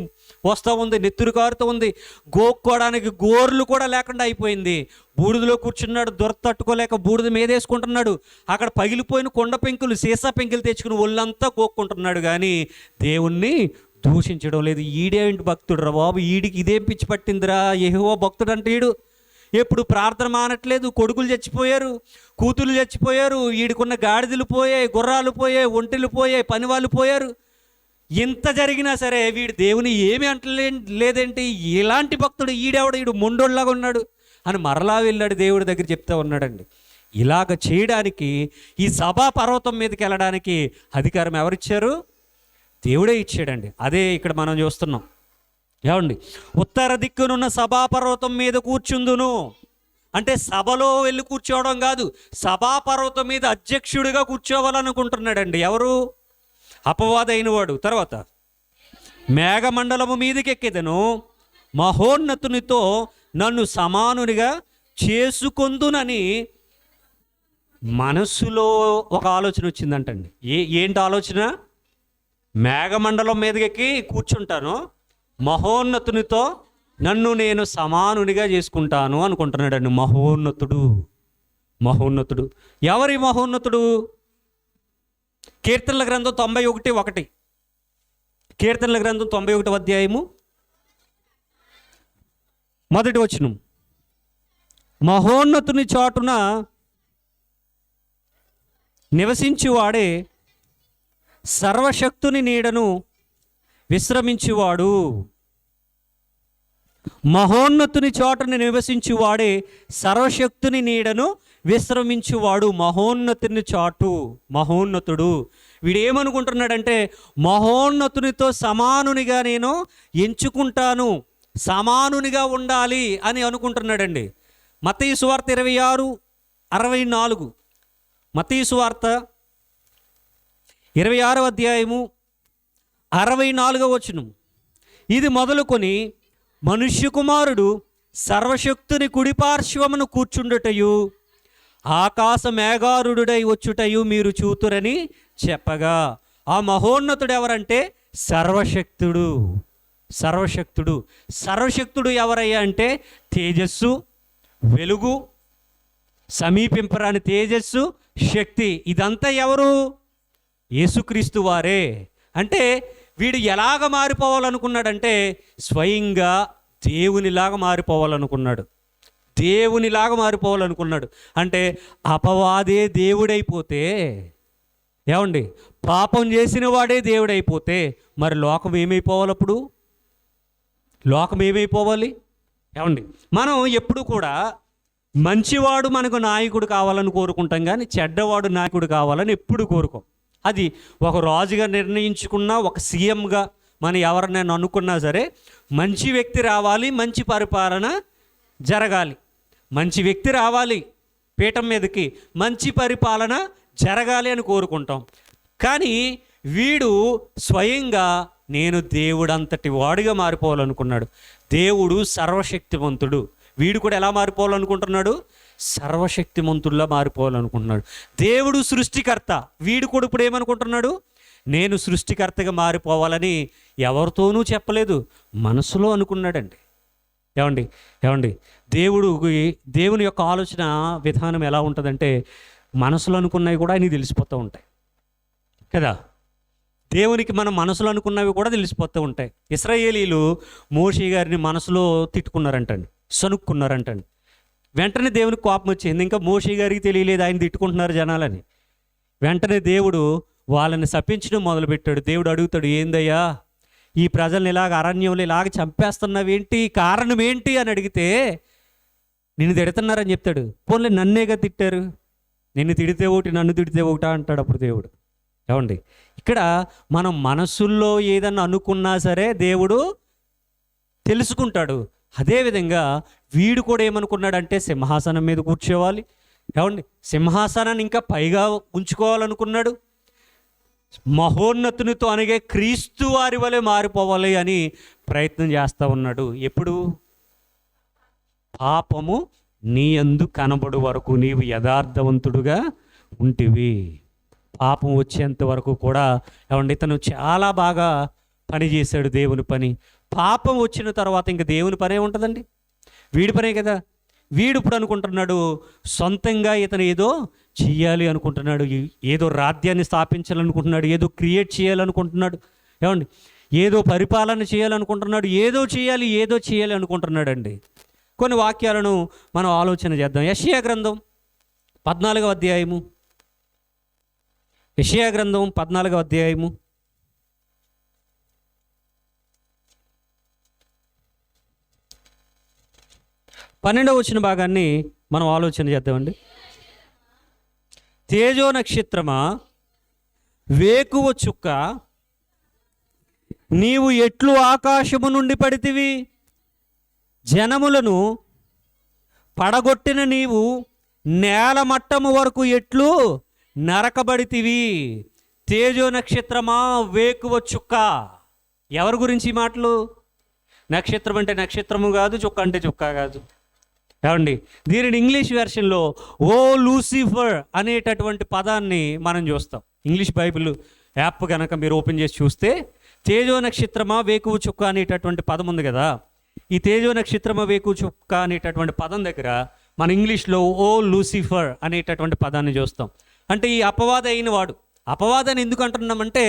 వస్తూ ఉంది, నెత్తురు కారుతూ ఉంది, గోక్కోవడానికి గోర్లు కూడా లేకుండా అయిపోయింది. బూడిదలో కూర్చున్నాడు, దొరతట్టుకోలేక బూడిద మీదేసుకుంటున్నాడు. అక్కడ పగిలిపోయిన కొండ పెంకులు, సీసా పెంకులు తెచ్చుకుని ఒళ్ళంతా గోక్కుంటున్నాడు, కానీ దేవుణ్ణి దూషించడం లేదు. ఈడేంటి భక్తుడు రా బాబు, ఈడికి ఇదేం పిచ్చి పట్టిందిరా, యెహోవా భక్తుడు అంటే ఈడు ఎప్పుడు ప్రార్థన మానట్లేదు. కొడుకులు చచ్చిపోయారు, కూతురు చచ్చిపోయారు, వీడికున్న గాడిదలు పోయాయి, గుర్రాలు పోయాయి, ఒంటెలు పోయాయి, పనివాళ్ళు పోయారు. ఇంత జరిగినా సరే వీడు దేవుని ఏమి లేదేంటి, ఇలాంటి భక్తుడు ఈడెవడు, ఈడు మొండోళ్ళలాగా ఉన్నాడు అని మరలా వెళ్ళాడు దేవుడి దగ్గర చెప్తా ఉన్నాడండి. ఇలాగ చేయడానికి, ఈ సభా పర్వతం మీదకి వెళ్ళడానికి అధికారం ఎవరిచ్చారు? దేవుడే ఇచ్చాడండి. అదే ఇక్కడ మనం చూస్తున్నాం. ఏమండి, ఉత్తర దిక్కునున్న సభాపర్వతం మీద కూర్చుందును అంటే సభలో వెళ్ళి కూర్చోవడం కాదు, సభాపర్వతం మీద అధ్యక్షుడిగా కూర్చోవాలనుకుంటున్నాడండి. ఎవరు? అపవాదైన వాడు. తర్వాత మేఘమండలము మీదకి ఎక్కేదను, మహోన్నతునితో నన్ను సమానునిగా చేసుకొందునని మనస్సులో ఒక ఆలోచన వచ్చిందంటండి. ఏంటి ఆలోచన? మేఘమండలం మీదకి కూర్చుంటాను, మహోన్నతునితో నన్ను నేను సమానునిగా చేసుకుంటాను అనుకుంటున్నాడండి. మహోన్నతుడు ఎవరి మహోన్నతుడు? కీర్తనల గ్రంథం 91:1. కీర్తనల గ్రంథం 91వ అధ్యాయము 1వ వచనం. మహోన్నతుని చాటున నివసించువాడే సర్వశక్తుని నీడను విశ్రమించువాడు. మహోన్నతుని చోటను నివసించువాడే సర్వశక్తుని నీడను విశ్రమించువాడు మహోన్నతుని చాటు. మహోన్నతుడు వీడేమనుకుంటున్నాడంటే మహోన్నతునితో సమానునిగా నేను ఎంచుకుంటాను, సమానునిగా ఉండాలి అని అనుకుంటున్నాడండి. మత్తయి సువార్త 26:64, మత్తయి సువార్త 26వ అధ్యాయము 64వ వచనం. ఇది మొదలుకొని మనుష్య కుమారుడు సర్వశక్తుని కుడిపార్శ్వమును కూర్చుండుటయు ఆకాశ మేఘారుడై వచ్చుటయు మీరు చూతురని చెప్పగా, ఆ మహోన్నతుడు ఎవరంటే సర్వశక్తుడు. సర్వశక్తుడు సర్వశక్తుడు ఎవరయ్యా అంటే తేజస్సు, వెలుగు, సమీపింపరాని తేజస్సు, శక్తి. ఇదంతా ఎవరు? యేసుక్రీస్తు వారే. అంటే వీడు ఎలాగ మారిపోవాలనుకున్నాడంటే స్వయంగా దేవునిలాగా మారిపోవాలనుకున్నాడు. దేవునిలాగా మారిపోవాలనుకున్నాడు. అంటే అపవాదే దేవుడైపోతే, ఏమండి, పాపం చేసిన వాడే దేవుడైపోతే మరి లోకం ఏమైపోవాలి? అప్పుడు లోకం ఏమైపోవాలి? ఏమండి, మనం ఎప్పుడు కూడా మంచివాడు మనకు నాయకుడు కావాలని కోరుకుంటాం, కానీ చెడ్డవాడు నాయకుడు కావాలని ఎప్పుడు కోరుకోం. అది ఒక రాజుగా నిర్ణయించుకున్నా, ఒక సీఎంగా మనం ఎవరినైనా అనుకున్నా సరే మంచి వ్యక్తి రావాలి, మంచి పరిపాలన జరగాలి. మంచి వ్యక్తి రావాలి పీఠం మీదకి, మంచి పరిపాలన జరగాలి అని కోరుకుంటాం. కానీ వీడు స్వయంగా నేను దేవుడంతటి వాడిగా మారిపోవాలనుకున్నాడు. దేవుడు సర్వశక్తివంతుడు, వీడు కూడా ఎలా మారిపోవాలనుకుంటున్నాడు? సర్వశక్తిమంతుల్లా మారిపోవాలనుకుంటున్నాడు. దేవుడు సృష్టికర్త, వీడు కూడా ఇప్పుడు ఏమనుకుంటున్నాడు? నేను సృష్టికర్తగా మారిపోవాలని ఎవరితోనూ చెప్పలేదు, మనసులో అనుకున్నాడండి. ఏమండి ఏమండి దేవుని యొక్క ఆలోచన విధానం ఎలా ఉంటుందంటే మనసులో అనుకున్నవి కూడా ఆయనకి తెలిసిపోతూ ఉంటాయి కదా. దేవునికి మనం మనసులో అనుకున్నవి కూడా తెలిసిపోతూ ఉంటాయి. ఇశ్రాయేలీలు మోషే గారిని మనసులో తిట్టుకున్నారంటండి, సనుక్కున్నారంటండి. వెంటనే దేవునికి కోపం వచ్చింది. ఇంకా మోషే గారికి తెలియలేదు ఆయన తిట్టుకుంటున్నారు జనాలని. వెంటనే దేవుడు వాళ్ళని శపించడం మొదలుపెట్టాడు. దేవుడు అడుగుతాడు, ఏందయ్యా ఈ ప్రజల్ని ఇలాగ అరణ్యంలో ఇలాగ చంపేస్తున్నావేంటి, కారణం ఏంటి అని అడిగితే నిన్ను తిడుతున్నారని చెప్తాడు. పోన్లే నన్నేగా తిట్టారు, నిన్ను తిడితే ఒకటి నన్ను తిడితే ఒకటా అంటాడు అప్పుడు దేవుడు. ఏమండి, ఇక్కడ మనం మనసుల్లో ఏదన్నా అనుకున్నా సరే దేవుడు తెలుసుకుంటాడు. అదేవిధంగా వీడు కూడా ఏమనుకున్నాడంటే సింహాసనం మీద కూర్చోవాలి. ఏమండి, సింహాసనాన్ని ఇంకా పైగా ఉంచుకోవాలనుకున్నాడు. మహోన్నతునితో అనగే క్రీస్తు వారి వలె మారిపోవాలి అని ప్రయత్నం చేస్తూ ఉన్నాడు. ఎప్పుడు? పాపము నీ యందు కనబడు వరకు నీవు యథార్థవంతుడుగా ఉంటివి. పాపం వచ్చేంత వరకు కూడా ఏమండి ఇతను చాలా బాగా పని చేశాడు, దేవుని పని. పాపం వచ్చిన తర్వాత ఇంక దేవుని పనే ఉంటుందండి, వీడి పనే కదా. వీడు ఇప్పుడు అనుకుంటున్నాడు సొంతంగా ఇతను ఏదో చెయ్యాలి అనుకుంటున్నాడు, ఏదో రాజ్యాన్ని స్థాపించాలనుకుంటున్నాడు, ఏదో క్రియేట్ చేయాలనుకుంటున్నాడు. ఏమండి, ఏదో పరిపాలన చేయాలనుకుంటున్నాడు, ఏదో చేయాలి అనుకుంటున్నాడు అండి. కొన్ని వాక్యాలను మనం ఆలోచన చేద్దాం. యెషయా గ్రంథం 14వ అధ్యాయము. యెషయా గ్రంథం 14వ అధ్యాయము 12వ వచన భాగాన్ని మనం ఆలోచన చేద్దామండి. తేజో నక్షత్రమా, వేకువ చుక్క, నీవు ఎట్లు ఆకాశము నుండి పడితివి, జనములను పడగొట్టిన నీవు నేల మట్టము వరకు ఎట్లు నరకబడితివి. తేజో నక్షత్రమా, వేకువ చుక్క. ఎవరి గురించి ఈ మాటలు? నక్షత్రం అంటే నక్షత్రము కాదు, చుక్క అంటే చుక్క కాదు. ఏమండి, దీనిని ఇంగ్లీష్ వెర్షన్లో ఓ లూసిఫర్ అనేటటువంటి పదాన్ని మనం చూస్తాం. ఇంగ్లీష్ బైబిల్ యాప్ కనుక మీరు ఓపెన్ చేసి చూస్తే తేజో నక్షత్రమా, వేకువ చుక్క అనేటటువంటి పదం ఉంది కదా. ఈ తేజో నక్షత్రమా, వేకువ చుక్క అనేటటువంటి పదం దగ్గర మన ఇంగ్లీష్లో ఓ లూసిఫర్ అనేటటువంటి పదాన్ని చూస్తాం. అంటే ఈ అపవాది అయిన వాడు. అపవాదాన్ని ఎందుకు అంటున్నామంటే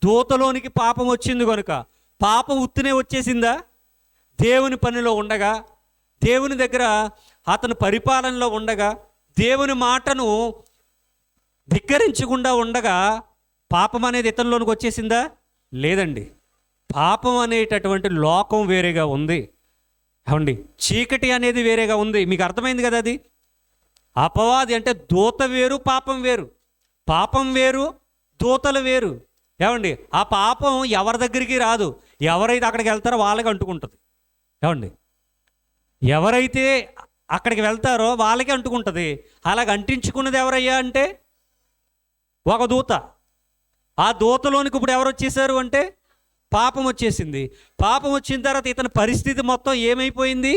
దూతలోనికి పాపం వచ్చింది కనుక. పాపం ఉత్తినే వచ్చేసిందా? దేవుని పనిలో ఉండగా, దేవుని దగ్గర అతను పరిపాలనలో ఉండగా, దేవుని మాటను ధిక్కరించకుండా ఉండగా పాపం అనేది ఇతనిలోనికి వచ్చేసిందా? లేదండి. పాపం అనేటటువంటి లోకం వేరేగా ఉంది. ఏమండి, చీకటి అనేది వేరేగా ఉంది. మీకు అర్థమైంది కదా అది? అపవాది అంటే దూత వేరు, పాపం వేరు. పాపం వేరు, దూతలు వేరు. ఏమండి, ఆ పాపం ఎవరి దగ్గరికి రాదు, ఎవరైతే అక్కడికి వెళ్తారో వాళ్ళకి అంటుకుంటుంది. ఏమండి, ఎవరైతే అక్కడికి వెళ్తారో వాళ్ళకి అంటుకుంటుంది. అలాగ అంటించుకున్నది ఎవరయ్యా అంటే ఒక దూత. ఆ దూతలోనికి ఇప్పుడు ఎవరు వచ్చేసారు అంటే పాపం వచ్చేసింది. పాపం వచ్చిన తర్వాత ఇతని పరిస్థితి మొత్తం ఏమైపోయింది?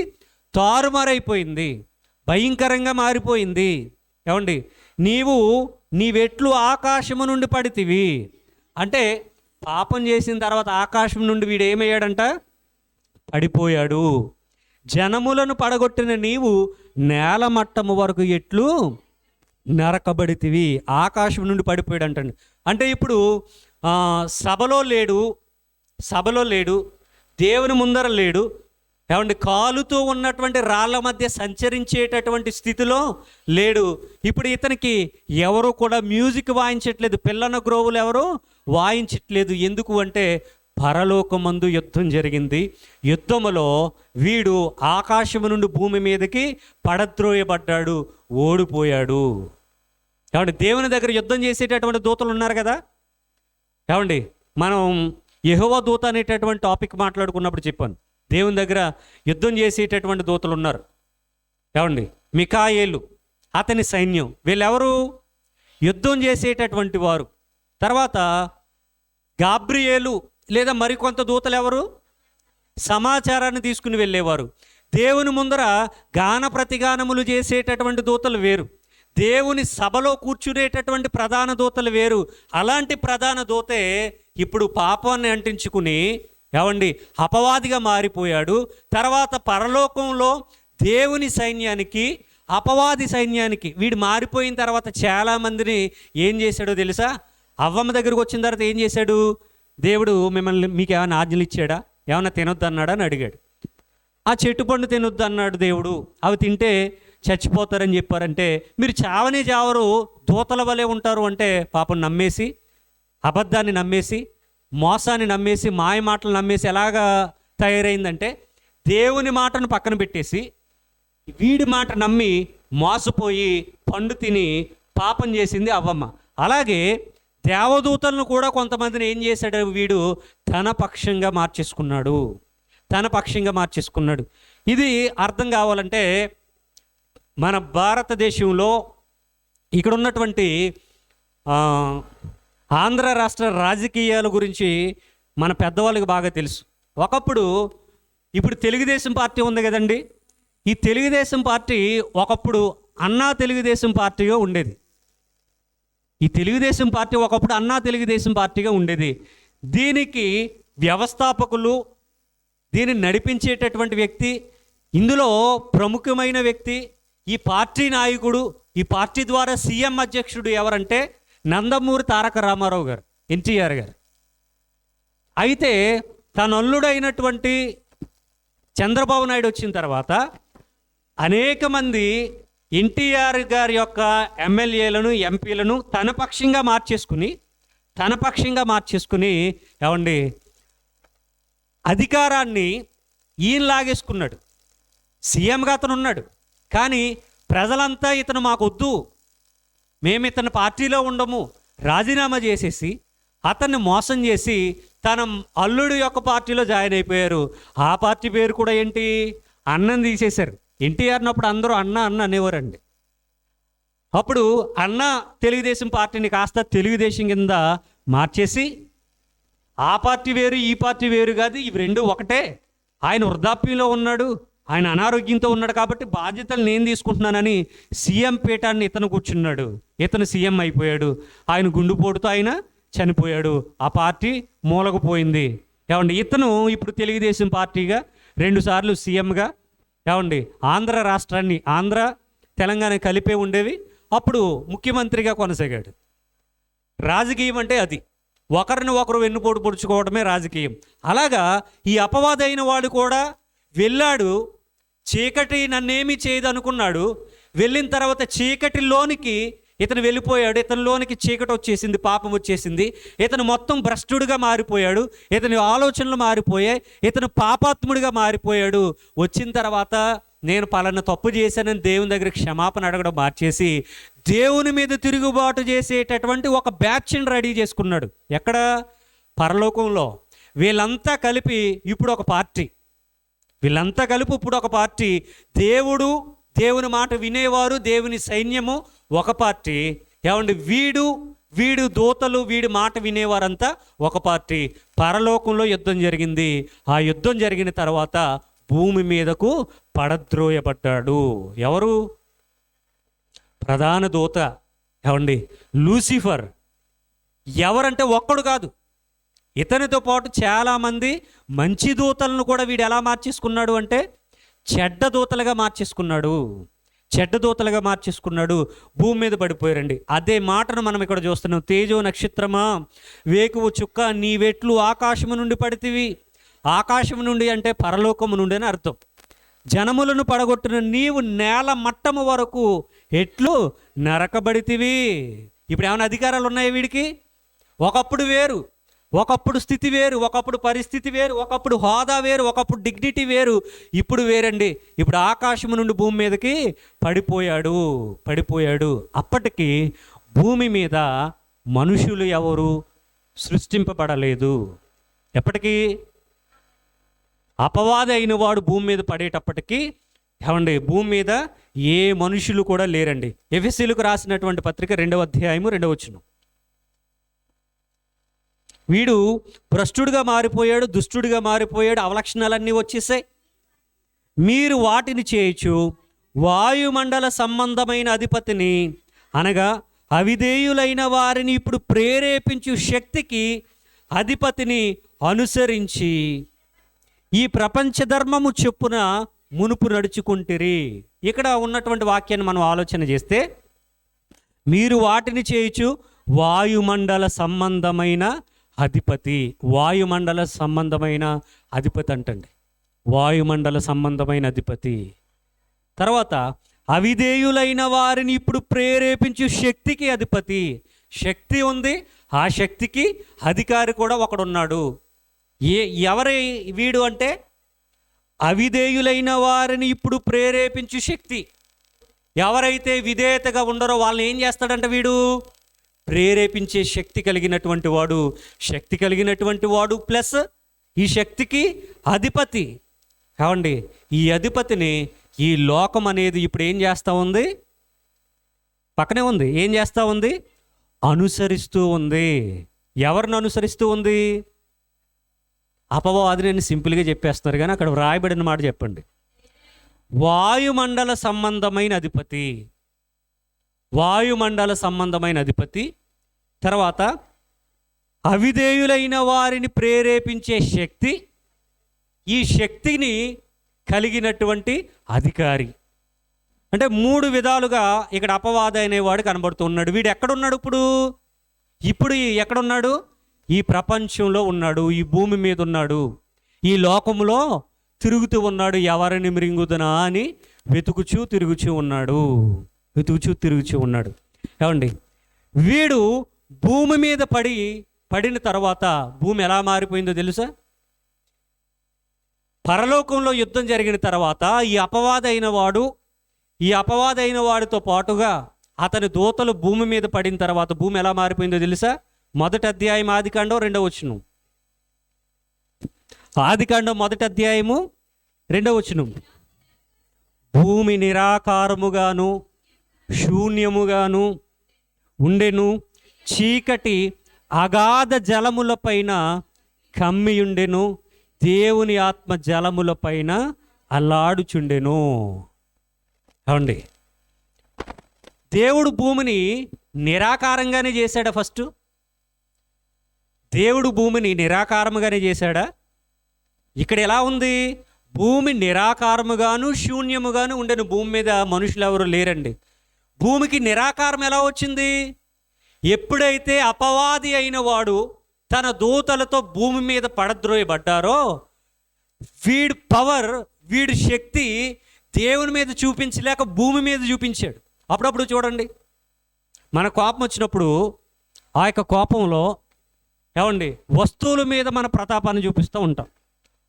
తారుమారైపోయింది, భయంకరంగా మారిపోయింది. ఏమండి, నీవెట్లు ఆకాశము నుండి పడితివి అంటే పాపం చేసిన తర్వాత ఆకాశం నుండి వీడు ఏమయ్యాడంట? పడిపోయాడు. జనములను పడగొట్టిన నీవు నేలమట్టము వరకు ఎట్లు నరకబడితివి. ఆకాశం నుండి పడిపోయాడంటండి. అంటే ఇప్పుడు సభలో లేడు, దేవుని ముందర లేడు. ఏమండి, కాలుతో ఉన్నటువంటి రాళ్ళ మధ్య సంచరించేటటువంటి స్థితిలో లేడు. ఇప్పుడు ఇతనికి ఎవరు కూడా మ్యూజిక్ వాయించట్లేదు, పిల్లన గ్రోవులు ఎవరు వాయించట్లేదు. ఎందుకు అంటే పరలోకమందు యుద్ధం జరిగింది. యుద్ధములో వీడు ఆకాశము నుండి భూమి మీదకి పడద్రోయబడ్డాడు, ఓడిపోయాడు. ఏమండి, దేవుని దగ్గర యుద్ధం చేసేటటువంటి దూతలు ఉన్నారు కదా. ఏమండి, మనం యెహోవా దూత అనేటటువంటి టాపిక్ మాట్లాడుకున్నప్పుడు చెప్పాను, దేవుని దగ్గర యుద్ధం చేసేటటువంటి దూతలు ఉన్నారు. ఏమండి, మికాయేలు, అతని సైన్యం, వీళ్ళెవరు? యుద్ధం చేసేటటువంటి వారు. తర్వాత గాబ్రియేలు లేదా మరికొంత దూతలు ఎవరు? సమాచారాన్ని తీసుకుని వెళ్ళేవారు. దేవుని ముందర గాన ప్రతిగానములు చేసేటటువంటి దూతలు వేరు, దేవుని సభలో కూర్చునేటటువంటి ప్రధాన దూతలు వేరు. అలాంటి ప్రధాన దూతే ఇప్పుడు పాపాన్ని అంటించుకుని ఏమండి అపవాదిగా మారిపోయాడు. తర్వాత పరలోకంలో దేవుని సైన్యానికి, అపవాది సైన్యానికి వీడు మారిపోయిన తర్వాత చాలామందిని ఏం చేశాడో తెలుసా? అవ్వమ్మ దగ్గరకు వచ్చిన తర్వాత ఏం చేశాడు? దేవుడు మీకు ఏమైనా ఆజ్ఞలు ఇచ్చాడా? ఏమైనా తినొద్దు అన్నాడా అని అడిగాడు. ఆ చెట్టు పండు తినొద్దు అన్నాడు దేవుడు. అవి తింటే చచ్చిపోతారని చెప్పారంటే మీరు చావనే చావరు, దూతల వలె ఉంటారు అంటే పాపం నమ్మేసి, అబద్ధాన్ని నమ్మేసి, మోసాన్ని నమ్మేసి, మాయ మాటలు నమ్మేసి ఎలాగా తయారైందంటే దేవుని మాటను పక్కన పెట్టేసి వీడి మాట నమ్మి మోసపోయి పండు తిని పాపం చేసింది అవ్వమ్మ. అలాగే దేవదూతలను కూడా కొంతమందిని ఏం చేశాడు వీడు? తన పక్షంగా మార్చేసుకున్నాడు. ఇది అర్థం కావాలంటే మన భారతదేశంలో ఇక్కడ ఉన్నటువంటి ఆంధ్ర రాష్ట్ర రాజకీయాల గురించి మన పెద్దవాళ్ళకి బాగా తెలుసు. ఒకప్పుడు, ఇప్పుడు తెలుగుదేశం పార్టీ ఉంది కదండి, ఈ తెలుగుదేశం పార్టీ ఒకప్పుడు అన్నా తెలుగుదేశం పార్టీగా ఉండేది. ఈ తెలుగుదేశం పార్టీ ఒకప్పుడు అన్నా తెలుగుదేశం పార్టీగా ఉండేది. దీనికి వ్యవస్థాపకులు, దీన్ని నడిపించేటటువంటి వ్యక్తి, ఇందులో ప్రముఖమైన వ్యక్తి, ఈ పార్టీ నాయకుడు, ఈ పార్టీ ద్వారా సీఎం అధ్యక్షుడు ఎవరంటే నందమూరి తారక రామారావు గారు, ఎన్టీఆర్ గారు. అయితే తన అల్లుడైనటువంటి చంద్రబాబు నాయుడు వచ్చిన తర్వాత అనేక మంది ఎన్టీఆర్ గారి యొక్క ఎమ్మెల్యేలను, ఎంపీలను తన పక్షంగా మార్చేసుకుని ఏమండి అధికారాన్ని ఈయన లాగేసుకున్నాడు. సీఎంగా అతను ఉన్నాడు, కానీ ప్రజలంతా ఇతను మాకొద్దు, మేము ఇతని పార్టీలో ఉండము, రాజీనామా చేసేసి అతన్ని మోసం చేసి తన అల్లుడు యొక్క పార్టీలో జాయిన్ అయిపోయారు. ఆ పార్టీ పేరు కూడా ఏంటి? అన్నని తీసేశారు. ఎన్టీఆర్ అన్నప్పుడు అందరూ అన్న అనేవారండి. అప్పుడు అన్న తెలుగుదేశం పార్టీని కాస్త తెలుగుదేశం కింద మార్చేసి ఆ పార్టీ వేరు, ఈ పార్టీ వేరు కాదు, ఇవి రెండు ఒకటే. ఆయన వృద్ధాప్యంలో ఉన్నాడు, ఆయన అనారోగ్యంతో ఉన్నాడు కాబట్టి బాధ్యతలు నేను తీసుకుంటున్నానని సీఎం పీఠాన్ని ఇతను కూర్చున్నాడు. ఇతను సీఎం అయిపోయాడు. ఆయన గుండెపోటుతో ఆయన చనిపోయాడు. ఆ పార్టీ మూలకు పోయింది. ఏమండి, ఇతను ఇప్పుడు తెలుగుదేశం పార్టీగా 2 సార్లు సీఎంగా, ఏమండి ఆంధ్ర రాష్ట్రాన్ని, ఆంధ్ర తెలంగాణ కలిపే ఉండేవి, అప్పుడు ముఖ్యమంత్రిగా కొనసాగాడు. రాజకీయం అంటే అది, ఒకరిని ఒకరు వెన్నుపోటు పొడుచుకోవడమే రాజకీయం. అలాగా ఈ అపవాదైన వాడు కూడా వెళ్ళాడు, చీకటి నన్నేమీ చేయదు అనుకున్నాడు. వెళ్ళిన తర్వాత చీకటిలోనికి ఇతను వెళ్ళిపోయాడు. ఇతనిలోనికి చీకటి వచ్చేసింది, పాపం వచ్చేసింది. ఇతను మొత్తం భ్రష్టుడిగా మారిపోయాడు. ఇతని ఆలోచనలు మారిపోయాయి. ఇతను పాపాత్ముడిగా మారిపోయాడు. వచ్చిన తర్వాత నేను పలానా తప్పు చేశానని దేవుని దగ్గర క్షమాపణ అడగడం మార్చేసి దేవుని మీద తిరుగుబాటు చేసేటటువంటి ఒక బ్యాచ్ని రెడీ చేసుకున్నాడు. ఎక్కడ? పరలోకంలో. వీళ్ళంతా కలిపి ఇప్పుడు ఒక పార్టీ. దేవుని మాట వినేవారు, దేవుని సైన్యము ఒక పార్టీ. ఏమండి, వీడు దూతలు, వీడి మాట వినేవారంతా ఒక పార్టీ. పరలోకంలో యుద్ధం జరిగింది. ఆ యుద్ధం జరిగిన తర్వాత భూమి మీదకు పడద్రోయబడ్డాడు. ఎవరు? ప్రధాన దూత. ఏమండి, లూసిఫర్. ఎవరంటే ఒక్కడు కాదు, ఇతనితో పాటు చాలామంది మంచి దూతలను కూడా వీడు ఎలా మార్చేసుకున్నాడు అంటే చెడ్డ దూతలుగా మార్చేసుకున్నాడు. భూమి మీద పడిపోయారండి. అదే మాటను మనం ఇక్కడ చూస్తున్నాం. తేజో నక్షత్రమా, వేకువ చుక్క, నీ వెట్లు ఆకాశము నుండి పడితివి. ఆకాశము నుండి అంటే పరలోకము నుండి అని అర్థం. జనములను పడగొట్టిన నీవు నేల మట్టము వరకు ఎట్లు నరకబడితివి. ఇప్పుడు ఏమైనా అధికారాలు ఉన్నాయా వీడికి? ఒకప్పుడు వేరు, ఒకప్పుడు స్థితి వేరు, ఒకప్పుడు పరిస్థితి వేరు, ఒకప్పుడు హోదా వేరు, ఒకప్పుడు డిగ్నిటీ వేరు. ఇప్పుడు వేరండి. ఇప్పుడు ఆకాశము నుండి భూమి మీదకి పడిపోయాడు. అప్పటికి భూమి మీద మనుషులు ఎవరు సృష్టింపబడలేదు. ఎప్పటికీ అపవాది అయిన వాడు భూమి మీద పడేటప్పటికీ ఏమండి, భూమి మీద ఏ మనుషులు కూడా లేరండి. ఎఫెసీయులకు రాసినటువంటి పత్రిక 2వ అధ్యాయము 2వ వచనం. వీడు భ్రష్టుడిగా మారిపోయాడు, దుష్టుడిగా మారిపోయాడు, అవలక్షణాలన్నీ వచ్చేసాయి. మీరు వాటిని చేయొచ్చు వాయుమండల సంబంధమైన అధిపతిని, అనగా అవిధేయులైన వారిని ఇప్పుడు ప్రేరేపించు శక్తికి అధిపతిని అనుసరించి ఈ ప్రపంచ ధర్మము చొప్పున మునుపు నడుచుకుంటిరి. ఇక్కడ ఉన్నటువంటి వాక్యాన్ని మనం ఆలోచన చేస్తే, మీరు వాటిని చేయొచ్చు వాయుమండల సంబంధమైన అధిపతి. వాయుమండల సంబంధమైన అధిపతి అంటండి, వాయుమండల సంబంధమైన అధిపతి. తర్వాత అవిధేయులైన వారిని ఇప్పుడు ప్రేరేపించు శక్తికి అధిపతి. శక్తి ఉంది, ఆ శక్తికి అధికారి కూడా ఒకడున్నాడు. ఎవరి వీడు అంటే అవిధేయులైన వారిని ఇప్పుడు ప్రేరేపించు శక్తి. ఎవరైతే విధేయతగా ఉండరో వాళ్ళని ఏం చేస్తాడంట వీడు? ప్రేరేపించే శక్తి కలిగినటువంటి వాడు ప్లస్ ఈ శక్తికి అధిపతి. కావండి, ఈ అధిపతిని ఈ లోకం అనేది ఇప్పుడు ఏం చేస్తూ ఉంది? పక్కనే ఉంది. ఏం చేస్తూ ఉంది? అనుసరిస్తూ ఉంది. ఎవరిని అనుసరిస్తూ ఉంది? అపవాదిని సింపుల్గా చెప్పేస్తున్నారు, కానీ అక్కడ వ్రాయబడిన మాట చెప్పండి. వాయుమండల సంబంధమైన అధిపతి. తర్వాత అవిధేయులైన వారిని ప్రేరేపించే శక్తి, ఈ శక్తిని కలిగినటువంటి అధికారి. అంటే 3 విధాలుగా ఇక్కడ అపవాది అనేవాడు కనబడుతున్నాడు. వీడు ఎక్కడున్నాడు? ఇప్పుడు ఎక్కడున్నాడు? ఈ ప్రపంచంలో ఉన్నాడు, ఈ భూమి మీద ఉన్నాడు, ఈ లోకంలో తిరుగుతూ ఉన్నాడు. ఎవరిని మృంగుదనా అని వెతుకుచూ తిరుగుచూ ఉన్నాడు. ఏమండి, వీడు భూమి మీద పడిన తర్వాత భూమి ఎలా మారిపోయిందో తెలుసా? పరలోకంలో యుద్ధం జరిగిన తర్వాత ఈ అపవాదైన వాడితో పాటుగా అతని దూతలు భూమి మీద పడిన తర్వాత భూమి ఎలా మారిపోయిందో తెలుసా? 1వ అధ్యాయం ఆదికాండం 2వ వచనం. ఆదికాండం 1వ అధ్యాయము 2వ వచనం. భూమి నిరాకారముగాను శూన్యముగాను ఉండెను, చీకటి అగాధ జలములపైన కమ్మియుండెను, దేవుని ఆత్మ జలములపైన అల్లాడుచుండెను. అవండి, దేవుడు భూమిని నిరాకారంగానే చేశాడా? ఫస్ట్ దేవుడు భూమిని నిరాకారముగానే చేశాడా? ఇక్కడ ఎలా ఉంది? భూమి నిరాకారముగాను శూన్యముగాను ఉండెను. భూమి మీద మనుషులు ఎవరు లేరండి. భూమికి నిరాకారం ఎలా వచ్చింది? ఎప్పుడైతే అపవాది అయిన వాడు తన దూతలతో భూమి మీద పడద్రోయబడ్డారో, వీడి పవర్, వీడి శక్తి దేవుని మీద చూపించలేక భూమి మీద చూపించాడు. అప్పుడప్పుడు చూడండి, మన కోపం వచ్చినప్పుడు ఆ యొక్క కోపంలో ఏమండి వస్తువుల మీద మన ప్రతాపాన్ని చూపిస్తూ ఉంటాం.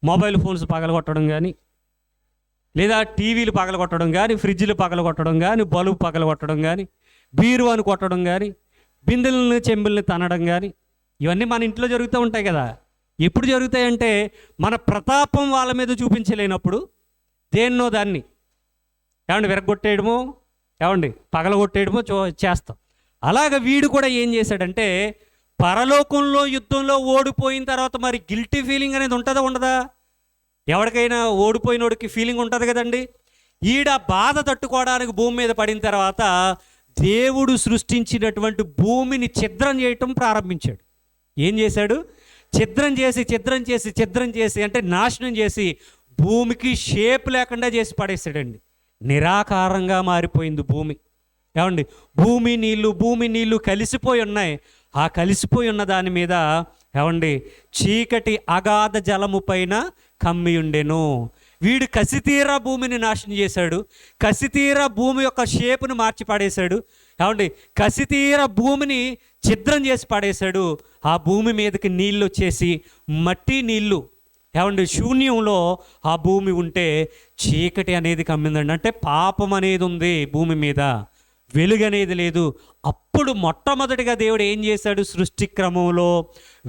మొబైల్ ఫోన్స్ పగలగొట్టడం కానీ, లేదా టీవీలు పగలగొట్టడం కానీ, ఫ్రిడ్జ్లు పగలగొట్టడం కానీ, బల్బు పగలగొట్టడం కానీ, బీరువాను కొట్టడం కానీ, బిందెలను చెంబుల్ని తనడం కానీ, ఇవన్నీ మన ఇంట్లో జరుగుతూ ఉంటాయి కదా. ఎప్పుడు జరుగుతాయంటే మన ప్రతాపం వాళ్ళ మీద చూపించలేనప్పుడు దేన్నో దాన్ని ఏమండి విరగొట్టేయడమో, ఏమండి పగలగొట్టేయడమో చేస్తాం. అలాగ వీడు కూడా ఏం చేశాడంటే, పరలోకంలో యుద్ధంలో ఓడిపోయిన తర్వాత మరి గిల్టీ ఫీలింగ్ అనేది ఉంటుందా ఉండదా? ఎవరికైనా ఓడిపోయినోడికి ఫీలింగ్ ఉంటుంది కదండి. ఈడ బాధ తట్టుకోవడానికి భూమి మీద పడిన తర్వాత దేవుడు సృష్టించినటువంటి భూమిని ఛిద్రం చేయటం ప్రారంభించాడు. ఏం చేశాడు? ఛిద్రం చేసి అంటే నాశనం చేసి భూమికి షేప్ లేకుండా చేసి పడేసాడండి. నిరాకారంగా మారిపోయింది భూమి. ఏమండి, భూమి నీళ్లు కలిసిపోయి ఉన్నాయి. ఆ కలిసిపోయి ఉన్న దాని మీద ఏమండి చీకటి అగాధ జలము పైన కమ్మి ఉండెను. వీడు కసితీరా భూమిని నాశనం చేశాడు. కసితీరా భూమి యొక్క షేపును మార్చి పడేశాడు. ఏమండి, కసితీరా భూమిని ఛిద్రం చేసి పడేశాడు. ఆ భూమి మీదకి నీళ్ళు వచ్చేసి మట్టి నీళ్ళు, ఏమండి శూన్యంలో ఆ భూమి ఉంటే చీకటి అనేది కమ్మిందండి. అంటే పాపం అనేది ఉంది భూమి మీద, వెలుగు అనేది లేదు. అప్పుడు మొట్టమొదటిగా దేవుడు ఏం చేశాడు? సృష్టి క్రమంలో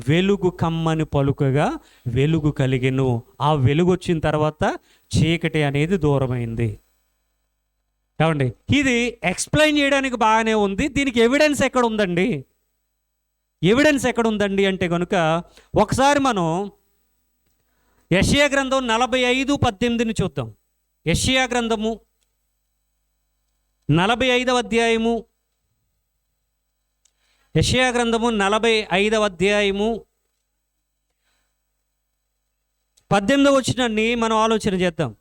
వెలుగు కమ్మని పలుకగా వెలుగు కలిగెను. ఆ వెలుగు వచ్చిన తర్వాత చీకటి అనేది దూరమైంది. ఏమండి, ఇది ఎక్స్ప్లెయిన్ చేయడానికి బాగానే ఉంది. దీనికి ఎవిడెన్స్ ఎక్కడ ఉందండి? ఎవిడెన్స్ ఎక్కడ ఉందండి అంటే కనుక ఒకసారి మనం యెషయా గ్రంథం 45:18 చూద్దాం. యెషయా గ్రంథము 45వ అధ్యాయము, యెషయా గ్రంథము 45వ అధ్యాయము 18వ వచనాన్ని మనం ఆలోచన చేద్దాం.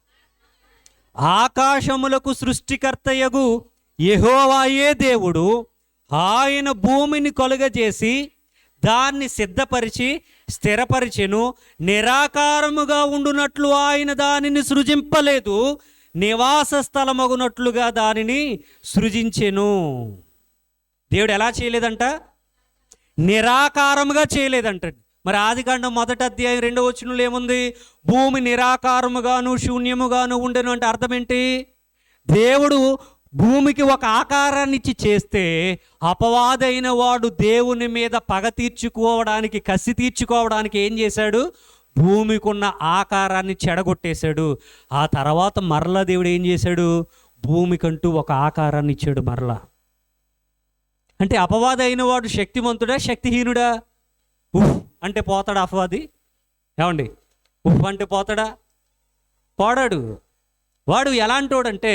ఆకాశములకు సృష్టికర్తయగు యెహోవాయే దేవుడు, ఆయన భూమిని కలుగజేసి దాన్ని సిద్ధపరిచి స్థిరపరిచెను. నిరాకారముగా ఉండునట్లు ఆయన దానిని సృజింపలేదు, నివాస స్థలమగునట్లుగా దానిని సృజించెను. దేవుడు ఎలా చేయలేదంట? నిరాకారముగా చేయలేదంట. మరి ఆదికాండం 1వ అధ్యాయం 2వ వచనంలో ఏముంది? భూమి నిరాకారముగాను శూన్యముగాను ఉండెను అంటే అర్థం ఏంటి? దేవుడు భూమికి ఒక ఆకారాన్ని ఇచ్చి చేస్తే అపవాదైన వాడు దేవుని మీద పగ తీర్చుకోవడానికి, కసి తీర్చుకోవడానికి ఏం చేశాడు? భూమికి ఉన్న ఆకారాన్ని చెడగొట్టేశాడు. ఆ తర్వాత మరలా దేవుడు ఏం చేశాడు? భూమికంటూ ఒక ఆకారాన్ని ఇచ్చాడు మరలా. అంటే అపవాదైన వాడు శక్తివంతుడా శక్తిహీనుడా? ఉఫ్ అంటే పోతాడా అపవాది? ఏమండి, ఉఫ్ అంటే పోతాడా? పోడాడు. వాడు ఎలాంటోడంటే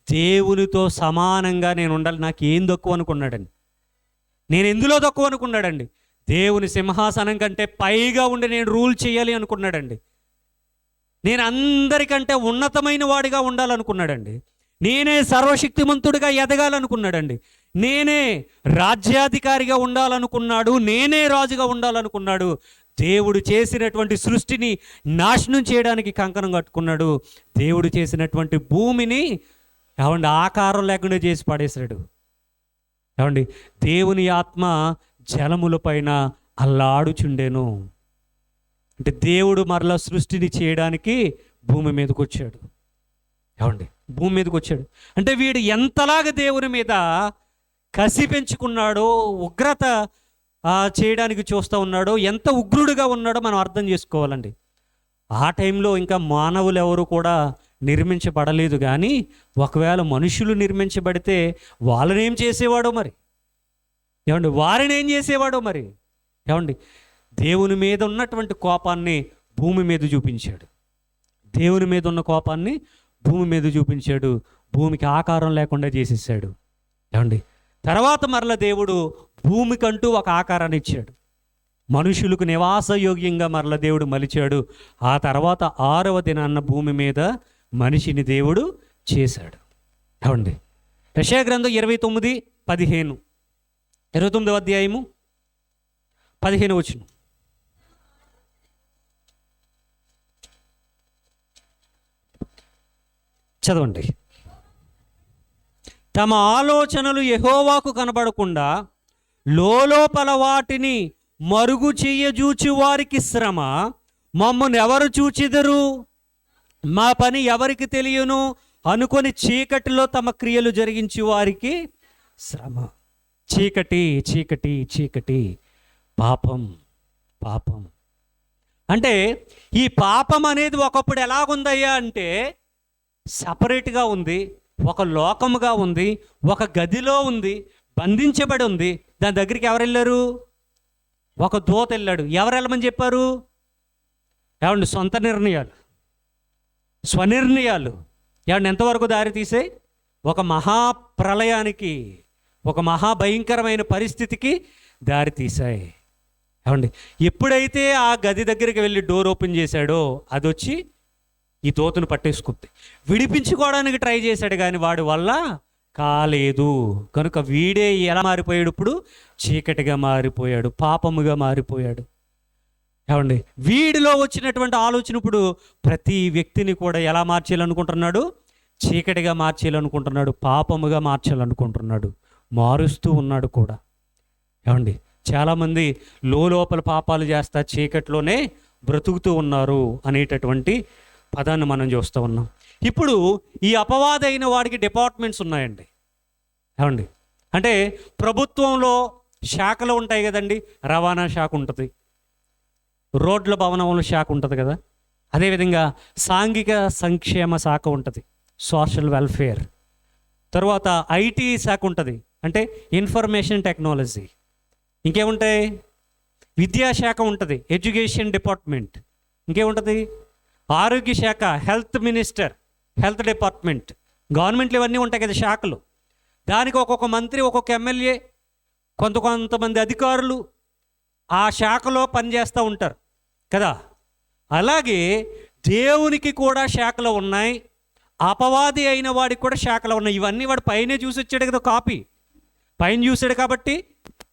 దేవునితో సమానంగా నేను ఉండాలి, నాకు ఏం తక్కువ అనుకున్నాడండి. నేను ఎందులో తక్కువ అనుకున్నాడండి? దేవుని సింహాసనం కంటే పైగా ఉండి నేను రూల్ చేయాలి అనుకున్నాడండి. నేను అందరికంటే ఉన్నతమైన వాడిగా ఉండాలనుకున్నాడండి. నేనే సర్వశక్తిమంతుడిగా ఎదగాలనుకున్నాడండి. నేనే రాజ్యాధికారిగా ఉండాలనుకున్నాడు. నేనే రాజుగా ఉండాలనుకున్నాడు. దేవుడు చేసినటువంటి సృష్టిని నాశనం చేయడానికి కంకణం కట్టుకున్నాడు. దేవుడు చేసినటువంటి భూమిని ఏమండి ఆకారం లేకుండా చేసి పడేశాడు. ఏమండి, దేవుని ఆత్మ జలముల పైన అల్లాడుచుండెను. అంటే దేవుడు మరలా సృష్టిని చేయడానికి భూమి మీదకి వచ్చాడు. ఏమండి, భూమి మీదకి వచ్చాడు అంటే వీడు ఎంతలాగా దేవుని మీద కసి పెంచుకున్నాడో, ఉగ్రత చేయడానికి చూస్తూ ఉన్నాడో, ఎంత ఉగ్రుడుగా ఉన్నాడో మనం అర్థం చేసుకోవాలండి. ఆ టైంలో ఇంకా మానవులు ఎవరు కూడా నిర్మించబడలేదు. కానీ ఒకవేళ మనుషులు నిర్మించబడితే వాళ్ళని ఏం చేసేవాడో మరి? ఏమండి, వారిని ఏం చేసేవాడో మరి? ఏమండి, దేవుని మీద ఉన్నటువంటి కోపాన్ని భూమి మీద చూపించాడు. దేవుని మీద ఉన్న కోపాన్ని భూమి మీద చూపించాడు. భూమికి ఆకారం లేకుండా చేసేసాడు. ఏమండి, తర్వాత మరల దేవుడు భూమికంటూ ఒక ఆకారాన్ని ఇచ్చాడు. మనుషులకు నివాసయోగ్యంగా మరల దేవుడు మలిచాడు. ఆ తర్వాత 6వ దినాన్న భూమి మీద మనిషిని దేవుడు చేశాడు. ఏమండి, యెషయా గ్రంథం 29:15, 29వ అధ్యాయము 15వ వచనం చదవండి. తమ ఆలోచనలు యెహోవాకు కనబడకుండా లోపల వాటిని మరుగు చెయ్యజూచి వారికి శ్రమ. మమ్మల్ని ఎవరు చూచిదరు? మా పని ఎవరికి తెలియను అనుకొని చీకటిలో తమ క్రియలు జరిగించి వారికి శ్రమ. చీకటి చీకటి చీకటి, పాపం పాపం. అంటే ఈ పాపం అనేది ఒకప్పుడు ఎలాగుందయ్యా అంటే సపరేట్గా ఉంది, ఒక లోకముగా ఉంది, ఒక గదిలో ఉంది, బంధించబడి ఉంది. దాని దగ్గరికి ఎవరు వెళ్ళారు? ఒక దూత వెళ్ళాడు. ఎవరు వెళ్ళమని చెప్పారు? ఏమండి? సొంత నిర్ణయాలు, స్వనిర్ణయాలు ఏమండి ఎంతవరకు దారి తీసే? ఒక మహాప్రలయానికి, ఒక మహాభయంకరమైన పరిస్థితికి దారి తీసాయి. ఏమండి? ఎప్పుడైతే ఆ గది దగ్గరికి వెళ్ళి డోర్ ఓపెన్ చేశాడో అది వచ్చి ఈ దూతను పట్టేసుకుంది. విడిపించుకోవడానికి ట్రై చేశాడు కానీ వాడి వల్ల కాలేదు. కనుక వీడే ఎలా మారిపోయాడు? ఇప్పుడు చీకటిగా మారిపోయాడు, పాపముగా మారిపోయాడు. ఏమండి? వీడిలో వచ్చినటువంటి ఆలోచన ఇప్పుడు ప్రతి వ్యక్తిని కూడా ఎలా మార్చేయాలనుకుంటున్నాడు? చీకటిగా మార్చేయాలనుకుంటున్నాడు, పాపముగా మార్చాలనుకుంటున్నాడు, మారుస్తూ ఉన్నాడు కూడా. ఏమండి? చాలామంది లోపల పాపాలు చేస్తా చీకటిలోనే బ్రతుకుతూ ఉన్నారు అనేటటువంటి పదాన్ని మనం చూస్తూ ఉన్నాం. ఇప్పుడు ఈ అపవాదైన వాడికి డిపార్ట్మెంట్స్ ఉన్నాయండి. ఏమండి? అంటే ప్రభుత్వంలో శాఖలు ఉంటాయి కదండి. రవాణా శాఖ ఉంటుంది, రోడ్ల భవనంలో శాఖ ఉంటుంది కదా. అదేవిధంగా సాంఘిక సంక్షేమ శాఖ ఉంటుంది, సోషల్ వెల్ఫేర్. తర్వాత ఐటీ శాఖ ఉంటుంది, అంటే ఇన్ఫర్మేషన్ టెక్నాలజీ. ఇంకేముంటాయి? విద్యాశాఖ ఉంటుంది, ఎడ్యుకేషన్ డిపార్ట్మెంట్. ఇంకేముంటుంది? ఆరోగ్య శాఖ, హెల్త్ మినిస్టర్, హెల్త్ డిపార్ట్మెంట్. గవర్నమెంట్లు ఇవన్నీ ఉంటాయి కదా శాఖలు. దానికి ఒక్కొక్క మంత్రి, ఒక్కొక్క ఎమ్మెల్యే, కొంతమంది అధికారులు ఆ శాఖలో పనిచేస్తూ ఉంటారు కదా. అలాగే దేవునికి కూడా శాఖలు ఉన్నాయి, అపవాది అయిన వాడికి కూడా శాఖలు ఉన్నాయి. ఇవన్నీ వాడు పైనే చూసి వచ్చాడు కదా, కాపీ పైన చూసాడు కాబట్టి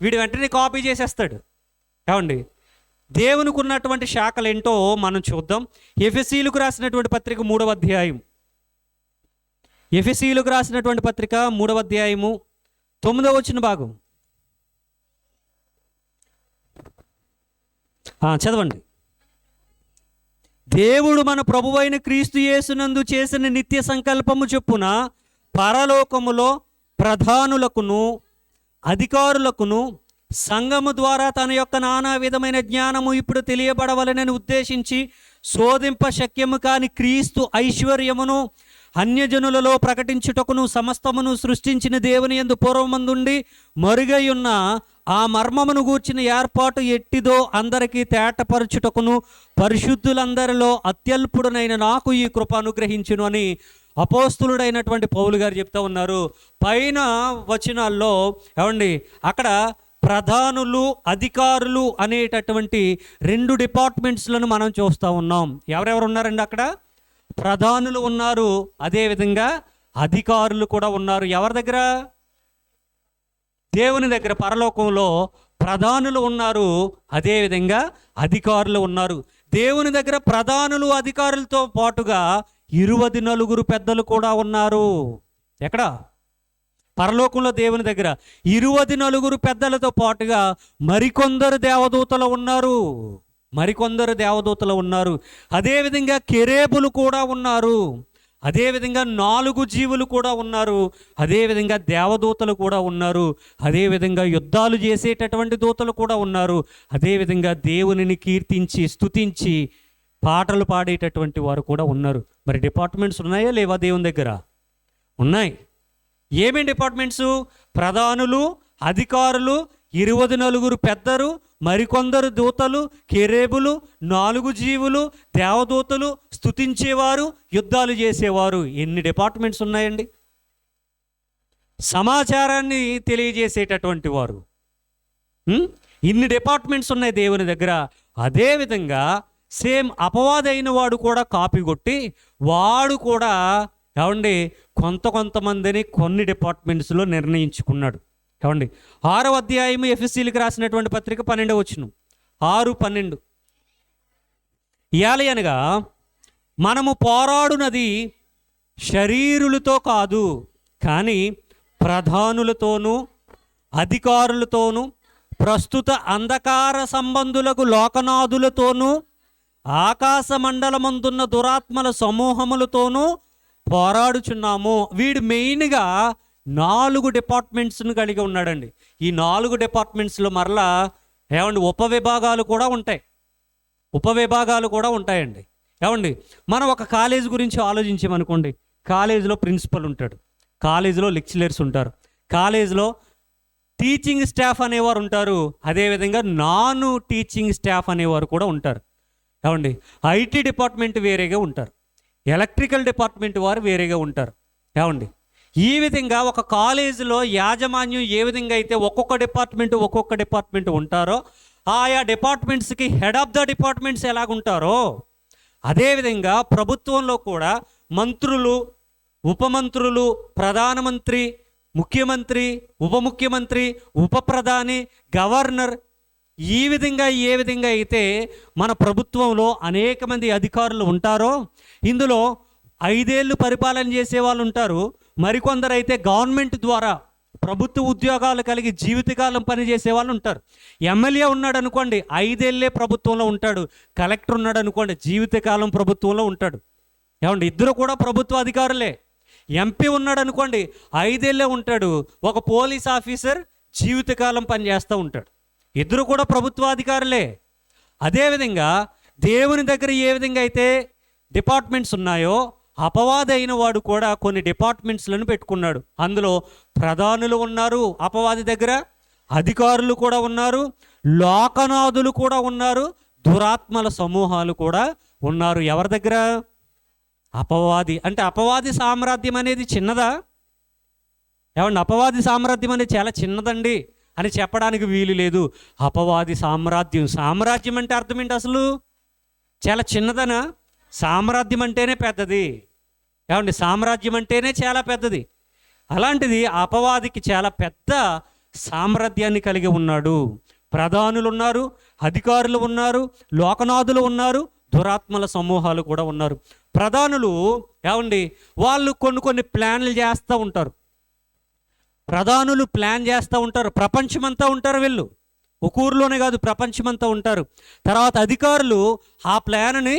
వీడు వెంటనే కాపీ చేసేస్తాడు. ఏమండి? దేవునికి ఉన్నటువంటి శాఖలు ఏంటో మనం చూద్దాం. ఎఫెసీయులకు రాసినటువంటి పత్రిక 3వ అధ్యాయం, ఎఫెసీయులకు రాసినటువంటి పత్రిక 3వ అధ్యాయము 9వ వచన భాగం చదవండి. దేవుడు మన ప్రభువైన క్రీస్తు యేసునందు చేసిన నిత్య సంకల్పము చొప్పున పరలోకములో ప్రధానులకును అధికారులకును సంఘము ద్వారా తన యొక్క నానా విధమైన జ్ఞానము ఇప్పుడు తెలియబడవలనని ఉద్దేశించి శోధింప శక్యము కాని క్రీస్తు ఐశ్వర్యమును అన్యజనులలో ప్రకటించుటకును సమస్తమును సృష్టించిన దేవుని యందు పూర్వమందుండి మరుగై ఉన్న ఆ మర్మమును గూర్చిన ఏర్పాటు ఎట్టిదో అందరికీ తేటపరచుటకును పరిశుద్ధులందరిలో అత్యల్పుడునైన నాకు ఈ కృప అనుగ్రహించును అని అపోస్తులుడైనటువంటి పౌలు గారు చెప్తా ఉన్నారు. పైన వచనాల్లో ఏమండి అక్కడ ప్రధానులు అధికారులు అనేటటువంటి 2 డిపార్ట్మెంట్స్లను మనం చూస్తూ ఉన్నాం. ఎవరెవరు ఉన్నారండి అక్కడ? ప్రధానులు ఉన్నారు, అదేవిధంగా అధికారులు కూడా ఉన్నారు. ఎవరి దగ్గర? దేవుని దగ్గర పరలోకంలో ప్రధానులు ఉన్నారు, అదేవిధంగా అధికారులు ఉన్నారు. దేవుని దగ్గర ప్రధానులు అధికారులతో పాటుగా 24 పెద్దలు కూడా ఉన్నారు. ఎక్కడ? పరలోకంలో దేవుని దగ్గర 24 పెద్దలతో పాటుగా మరికొందరు దేవదూతలు ఉన్నారు, మరికొందరు దేవదూతలు ఉన్నారు. అదేవిధంగా కెరేబులు కూడా ఉన్నారు, అదేవిధంగా 4 జీవులు కూడా ఉన్నారు, అదేవిధంగా దేవదూతలు కూడా ఉన్నారు, అదేవిధంగా యుద్ధాలు చేసేటటువంటి దూతలు కూడా ఉన్నారు, అదేవిధంగా దేవునిని కీర్తించి స్తుతించి పాటలు పాడేటటువంటి వారు కూడా ఉన్నారు. మరి డిపార్ట్మెంట్స్ ఉన్నాయా లేవా? దేవుని దగ్గర ఉన్నాయి. ఏమేమి డిపార్ట్మెంట్స్? ప్రధానులు, అధికారులు, 24 పెద్దలు, మరికొందరు దూతలు, కెరేబులు, 4 జీవులు, దేవదూతలు, స్తుతించేవారు, యుద్ధాలు చేసేవారు. ఎన్ని డిపార్ట్మెంట్స్ ఉన్నాయండి? సమాచారాన్ని తెలియజేసేటటువంటి వారు. ఇన్ని డిపార్ట్మెంట్స్ ఉన్నాయి దేవుని దగ్గర. అదేవిధంగా సేమ్ అపవాదైన వాడు కూడా కాపీ కొట్టి వాడు కూడా ఏమండి కొంతమందిని కొన్ని డిపార్ట్మెంట్స్లో నిర్ణయించుకున్నాడు. ఏమండి 6వ అధ్యాయం ఎఫెసీయులకు రాసినటువంటి పత్రిక 12వ వచనం, 6:12. ఏలయనగా మనము పోరాడునది శరీరులతో కాదు, కానీ ప్రధానులతోనూ అధికారులతోనూ ప్రస్తుత అంధకార సంబంధులకు లోకనాథులతోనూ ఆకాశ మండలమందున్న దురాత్మల సమూహములతోనూ పోరాడుచున్నాము. వీడు మెయిన్గా 4 డిపార్ట్మెంట్స్ను కలిగి ఉన్నాడండి. ఈ 4 డిపార్ట్మెంట్స్లో మరలా ఏమండి ఉపవిభాగాలు కూడా ఉంటాయి. ఉపవిభాగాలు కూడా ఉంటాయండి. ఏమండి, మనం ఒక కాలేజ్ గురించి ఆలోచించామనుకోండి. కాలేజీలో ప్రిన్సిపల్ ఉంటాడు, కాలేజీలో లెక్చరర్స్ ఉంటారు, కాలేజీలో టీచింగ్ స్టాఫ్ అనేవారు ఉంటారు, అదేవిధంగా నాన్ టీచింగ్ స్టాఫ్ అనేవారు కూడా ఉంటారు. ఏమండి, ఐటీ డిపార్ట్మెంట్ వేరేగా ఉంటారు, ఎలక్ట్రికల్ డిపార్ట్మెంట్ వారు వేరేగా ఉంటారు. ఏమండి, ఈ విధంగా ఒక కాలేజీలో యాజమాన్యం ఏ విధంగా అయితే ఒక్కొక్క డిపార్ట్మెంట్ ఉంటారో, ఆయా డిపార్ట్మెంట్స్కి హెడ్ ఆఫ్ ద డిపార్ట్మెంట్స్ ఎలాగుంటారో అదేవిధంగా ప్రభుత్వంలో కూడా మంత్రులు, ఉపమంత్రులు, ప్రధానమంత్రి, ముఖ్యమంత్రి, ఉప ముఖ్యమంత్రి, ఉప ప్రధాని, గవర్నర్, ఈ విధంగా ఏ విధంగా అయితే మన ప్రభుత్వంలో అనేక మంది అధికారులు ఉంటారో, ఇందులో 5 ఏళ్ళు పరిపాలన చేసే వాళ్ళు ఉంటారు. మరికొందరైతే గవర్నమెంట్ ద్వారా ప్రభుత్వ ఉద్యోగాలు కలిగి జీవితకాలం పనిచేసే వాళ్ళు ఉంటారు. ఎమ్మెల్యే ఉన్నాడు అనుకోండి, 5 ఏళ్ళే ప్రభుత్వంలో ఉంటాడు. కలెక్టర్ ఉన్నాడు అనుకోండి, జీవితకాలం ప్రభుత్వంలో ఉంటాడు. ఏమండి, ఇద్దరు కూడా ప్రభుత్వ అధికారులే. ఎంపీ ఉన్నాడు అనుకోండి, 5 ఏళ్ళే ఉంటాడు. ఒక పోలీస్ ఆఫీసర్ జీవితకాలం పనిచేస్తూ ఉంటాడు. ఇద్దరు కూడా ప్రభుత్వాధికారులే. అదేవిధంగా దేవుని దగ్గర ఏ విధంగా అయితే డిపార్ట్మెంట్స్ ఉన్నాయో, అపవాది అయిన వాడు కూడా కొన్ని డిపార్ట్మెంట్స్లను పెట్టుకున్నాడు. అందులో ప్రధానులు ఉన్నారు, అపవాది దగ్గర అధికారులు కూడా ఉన్నారు, లోకనాథులు కూడా ఉన్నారు, దురాత్మల సమూహాలు కూడా ఉన్నారు. ఎవరి దగ్గర? అపవాది. అంటే అపవాది సామ్రాజ్యం అనేది చిన్నదా? ఏమండి, అపవాది సామ్రాజ్యం అనేది చాలా చిన్నదండి అని చెప్పడానికి వీలు లేదు. అపవాది సామ్రాజ్యం అంటే అర్థం ఏంటి అసలు? చాలా చిన్నదనా? సామ్రాజ్యం అంటేనే పెద్దది. ఏమండి, సామ్రాజ్యం అంటేనే చాలా పెద్దది. అలాంటిది అపవాదికి చాలా పెద్ద సామ్రాజ్యాన్ని కలిగి ఉన్నాడు. ప్రధానులు ఉన్నారు, అధికారులు ఉన్నారు, లోకనాథులు ఉన్నారు, దురాత్మల సమూహాలు కూడా ఉన్నారు. ప్రధానులు ఏమండి, వాళ్ళు కొన్ని ప్లాన్లు చేస్తూ ఉంటారు. ప్రధానులు ప్లాన్ చేస్తూ ఉంటారు. ప్రపంచమంతా ఉంటారు వీళ్ళు, ఒక ఊరిలోనే కాదు, ప్రపంచమంతా ఉంటారు. తర్వాత అధికారులు ఆ ప్లాన్ని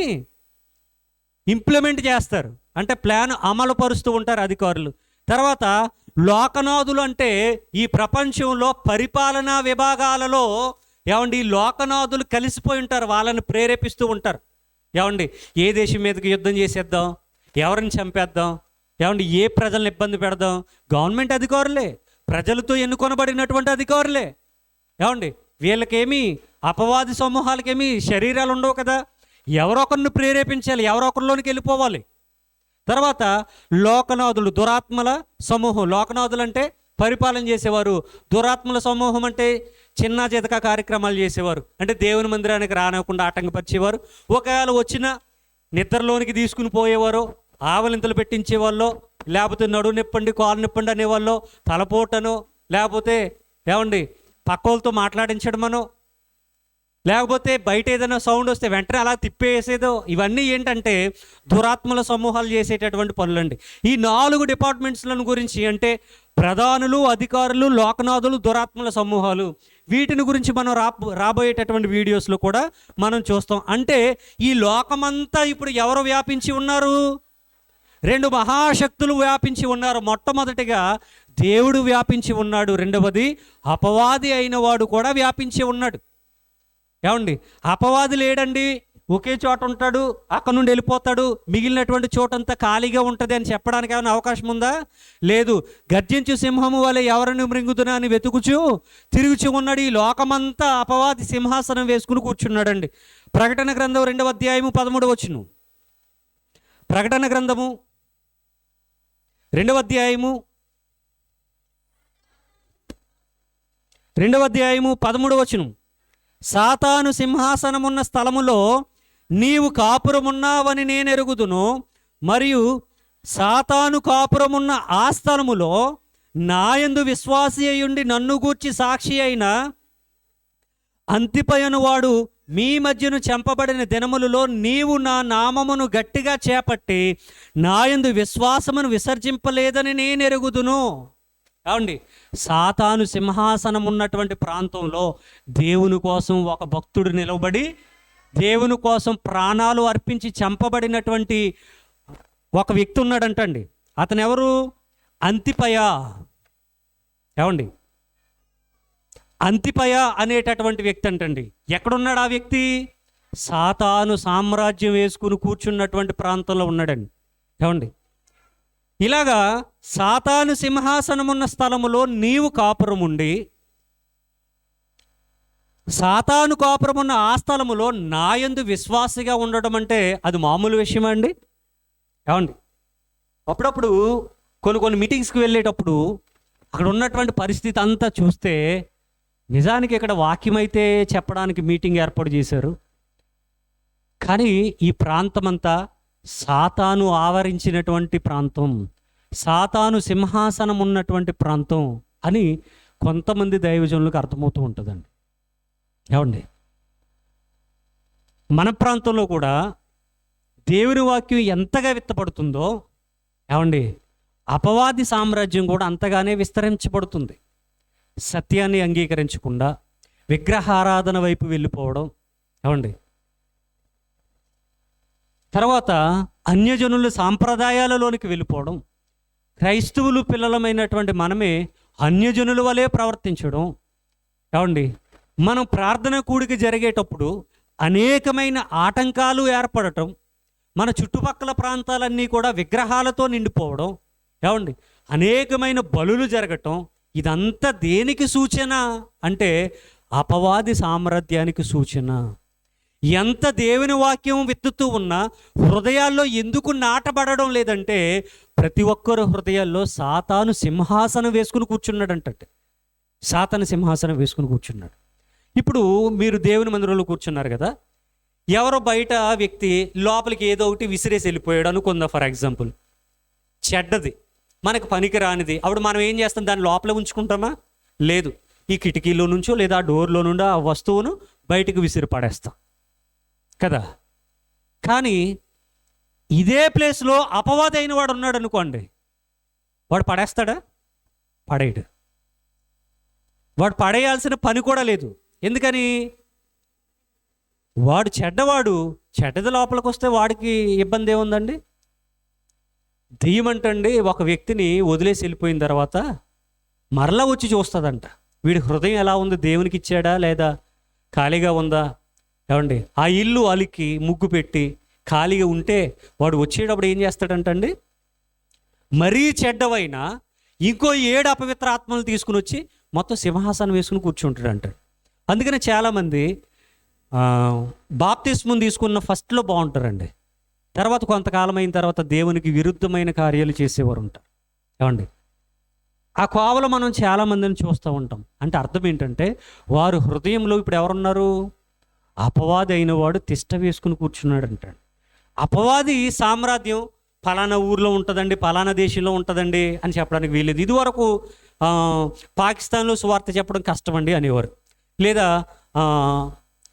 ఇంప్లిమెంట్ చేస్తారు, అంటే ప్లాన్ అమలు పరుస్తూ ఉంటారు అధికారులు. తర్వాత లోకనాథులు అంటే ఈ ప్రపంచంలో పరిపాలనా విభాగాలలో ఏమండి ఈ లోకనాథులు కలిసిపోయి ఉంటారు, వాళ్ళని ప్రేరేపిస్తూ ఉంటారు. ఏమండి, ఏ దేశం మీదకి యుద్ధం చేసేద్దాం, ఎవరిని చంపేద్దాం, ఏమండి ఏ ప్రజలను ఇబ్బంది పెడదాం, గవర్నమెంట్ అధికారులే, ప్రజలతో ఎన్నుకొనబడినటువంటి అధికారులే. ఏమండి, వీళ్ళకేమీ అపవాది సమూహాలకేమీ శరీరాలు ఉండవు కదా, ఎవరొకరిని ప్రేరేపించాలి, ఎవరొకరిలోనికి వెళ్ళిపోవాలి. తర్వాత లోకనాథులు, దురాత్మల సమూహం. లోకనాథులు అంటే పరిపాలన చేసేవారు, దురాత్మల సమూహం అంటే చిన్న చితక కార్యక్రమాలు చేసేవారు, అంటే దేవుని మందిరానికి రానివ్వకుండా ఆటంకపరిచేవారు. ఒకవేళ వచ్చిన నిద్రలోనికి తీసుకుని పోయేవారు, ఆవలింతలు పెట్టించేవాళ్ళు, లేకపోతే నడువు నిప్పండి, కాలు నిప్పండి అనేవాళ్ళు, తలపోటను, లేకపోతే ఏమండి పక్కలతో మాట్లాడించడమనో, లేకపోతే బయట ఏదైనా సౌండ్ వస్తే వెంటనే అలా తిప్పేసేదో. ఇవన్నీ ఏంటంటే దురాత్మల సమూహాలు చేసేటటువంటి పనులండి. ఈ 4 డిపార్ట్మెంట్స్లను గురించి, అంటే ప్రధానులు, అధికారులు, లోకనాథులు, దురాత్మల సమూహాలు, వీటిని గురించి మనం రాబోయేటటువంటి వీడియోస్లో కూడా మనం చూస్తాం. అంటే ఈ లోకమంతా ఇప్పుడు ఎవరు వ్యాపించి ఉన్నారు? 2 మహాశక్తులు వ్యాపించి ఉన్నారు. మొట్టమొదటిగా దేవుడు వ్యాపించి ఉన్నాడు, రెండవది అపవాది అయిన వాడు కూడా వ్యాపించి ఉన్నాడు. ఏమండి, అపవాది లేడండి, ఒకే చోట ఉంటాడు, అక్కడ నుండి వెళ్ళిపోతాడు, మిగిలినటువంటి చోటంతా ఖాళీగా ఉంటుంది అని చెప్పడానికి ఏమైనా అవకాశం ఉందా? లేదు. గర్జించు సింహము వలె ఎవరిని మృంగుదునా అని వెతుకుచు తిరుగుచు ఉన్నాడు. ఈ లోకమంతా అపవాది సింహాసనం వేసుకుని కూర్చున్నాడండి. ప్రకటన గ్రంథం 2వ అధ్యాయము 13వ వచనం. ప్రకటన గ్రంథము 2వ అధ్యాయము 13వ వచనం. సాతాను సింహాసనమున్న స్థలములో నీవు కాపురమున్నావని నేను ఎరుగుదును, మరియు సాతాను కాపురమున్న ఆ స్థలములో నాయందు విశ్వాసి అయ్యుండి నన్ను గూర్చి సాక్షి అయిన అంతిపయను వాడు మీ మధ్యను చంపబడిన దినములలో నీవు నా నామమును గట్టిగా చేపట్టి నాయందు విశ్వాసమును విసర్జింపలేదని నేను ఎరుగుదును. ఏమండి, సాతాను సింహాసనం ఉన్నటువంటి ప్రాంతంలో దేవుని కోసం ఒక భక్తుడు నిలబడి దేవుని కోసం ప్రాణాలు అర్పించి చంపబడినటువంటి ఒక వ్యక్తి ఉన్నాడంటండి. అతను ఎవరు? అంతిపయ. ఏమండి, అంతిపయ అనేటటువంటి వ్యక్తి అంటండి. ఎక్కడున్నాడు ఆ వ్యక్తి? సాతాను సామ్రాజ్యం వేసుకుని కూర్చున్నటువంటి ప్రాంతంలో ఉన్నాడండి. ఏమండి, ఇలాగా సాతాను సింహాసనం ఉన్న స్థలములో నీవు కాపురం ఉండి, సాతాను కాపురం ఉన్న ఆ స్థలములో నాయందు విశ్వాసిగా ఉండడం అంటే అది మామూలు విషయమా అండి? ఏమండి, అప్పుడప్పుడు కొన్ని మీటింగ్స్కి వెళ్ళేటప్పుడు అక్కడ ఉన్నటువంటి పరిస్థితి అంతా చూస్తే నిజానికి ఇక్కడ వాక్యం అయితే చెప్పడానికి మీటింగ్ ఏర్పాటు చేశారు, కానీ ఈ ప్రాంతమంతా సాతాను ఆవరించినటువంటి ప్రాంతం, సాతాను సింహాసనం ఉన్నటువంటి ప్రాంతం అని కొంతమంది దైవజనులకు అర్థమవుతూ ఉంటుందండి. ఏమండి, మన ప్రాంతంలో కూడా దేవుని వాక్యం ఎంతగా విత్తపడుతుందో, ఏమండి, అపవాది సామ్రాజ్యం కూడా అంతగానే విస్తరించబడుతుంది. సత్యాన్ని అంగీకరించకుండా విగ్రహారాధన వైపు వెళ్ళిపోవడం, ఏమండి, తర్వాత అన్యజనుల సాంప్రదాయాలలోనికి వెళ్ళిపోవడం, క్రైస్తవులు పిల్లలమైనటువంటి మనమే అన్యజనుల వలె ప్రవర్తించడం. ఏమండి, మనం ప్రార్థన కూడిక జరిగేటప్పుడు అనేకమైన ఆటంకాలు ఏర్పడటం, మన చుట్టుపక్కల ప్రాంతాలన్నీ కూడా విగ్రహాలతో నిండిపోవడం, ఏమండి, అనేకమైన బలులు జరగటం, ఇదంతా దేనికి సూచన అంటే అపవాది సామ్రాజ్యానికి సూచన. ఎంత దేవుని వాక్యం విత్తుతూ ఉన్నా హృదయాల్లో ఎందుకు నాటబడడం లేదంటే ప్రతి ఒక్కరు హృదయాల్లో సాతాను సింహాసనం వేసుకుని కూర్చున్నాడంటే, సాతాను సింహాసనం వేసుకుని కూర్చున్నాడు. ఇప్పుడు మీరు దేవుని మందిరంలో కూర్చున్నారు కదా, ఎవరో బయట వ్యక్తి లోపలికి ఏదో ఒకటి విసిరేసి వెళ్ళిపోయాడు అనుకుందా, ఫర్ ఎగ్జాంపుల్, చెడ్డది, మనకు పనికి రానిది. అప్పుడు మనం ఏం చేస్తాం? దాన్ని లోపల ఉంచుకుంటామా? లేదు, ఈ కిటికీలో నుంచో లేదా ఆ డోర్లో నుండో ఆ వస్తువును బయటికి విసిరి పడేస్తాం కదా. కానీ ఇదే ప్లేస్లో అపవాది అయిన వాడు ఉన్నాడు అనుకోండి, వాడు పడేస్తాడా? పడేయడు. వాడు పడేయాల్సిన పని కూడా లేదు. ఎందుకని? వాడు చెడ్డవాడు, చెడ్డది లోపలికి వస్తే వాడికి ఇబ్బంది ఏముందండి? దెయ్యమంటండి ఒక వ్యక్తిని వదిలేసి వెళ్ళిపోయిన తర్వాత మరలా వచ్చి చూస్తుందంట, వీడి హృదయం ఎలా ఉంది, దేవునికి ఇచ్చాడా లేదా ఖాళీగా ఉందా. ఏమండి, ఆ ఇల్లు అలికి ముగ్గు పెట్టి ఖాళీగా ఉంటే వాడు వచ్చేటప్పుడు ఏం చేస్తాడంటండి, మరీ చెడ్డవైనా ఇంకో 7 అపవిత్ర ఆత్మలు తీసుకుని వచ్చి మొత్తం సింహాసనం వేసుకుని కూర్చుంటాడంట. అందుకని చాలామంది బాప్తిస్మం తీసుకున్న ఫస్ట్లో బాగుంటారండి, తర్వాత కొంతకాలం అయిన తర్వాత దేవునికి విరుద్ధమైన కార్యాలు చేసేవారు ఉంటారు. ఏమండి, ఆ కోవలో మనం చాలామందిని చూస్తూ ఉంటాం. అంటే అర్థం ఏంటంటే వారు హృదయంలో ఇప్పుడు ఎవరున్నారు? అపవాది అయిన వాడు తిష్ట వేసుకుని కూర్చున్నాడు అంటాడు. అపవాది సామ్రాజ్యం ఫలానా ఊర్లో ఉంటుందండి, ఫలానా దేశంలో ఉంటుందండి అని చెప్పడానికి వీలేదు. ఇదివరకు పాకిస్తాన్లో సువార్త చెప్పడం కష్టమండి అనేవారు, లేదా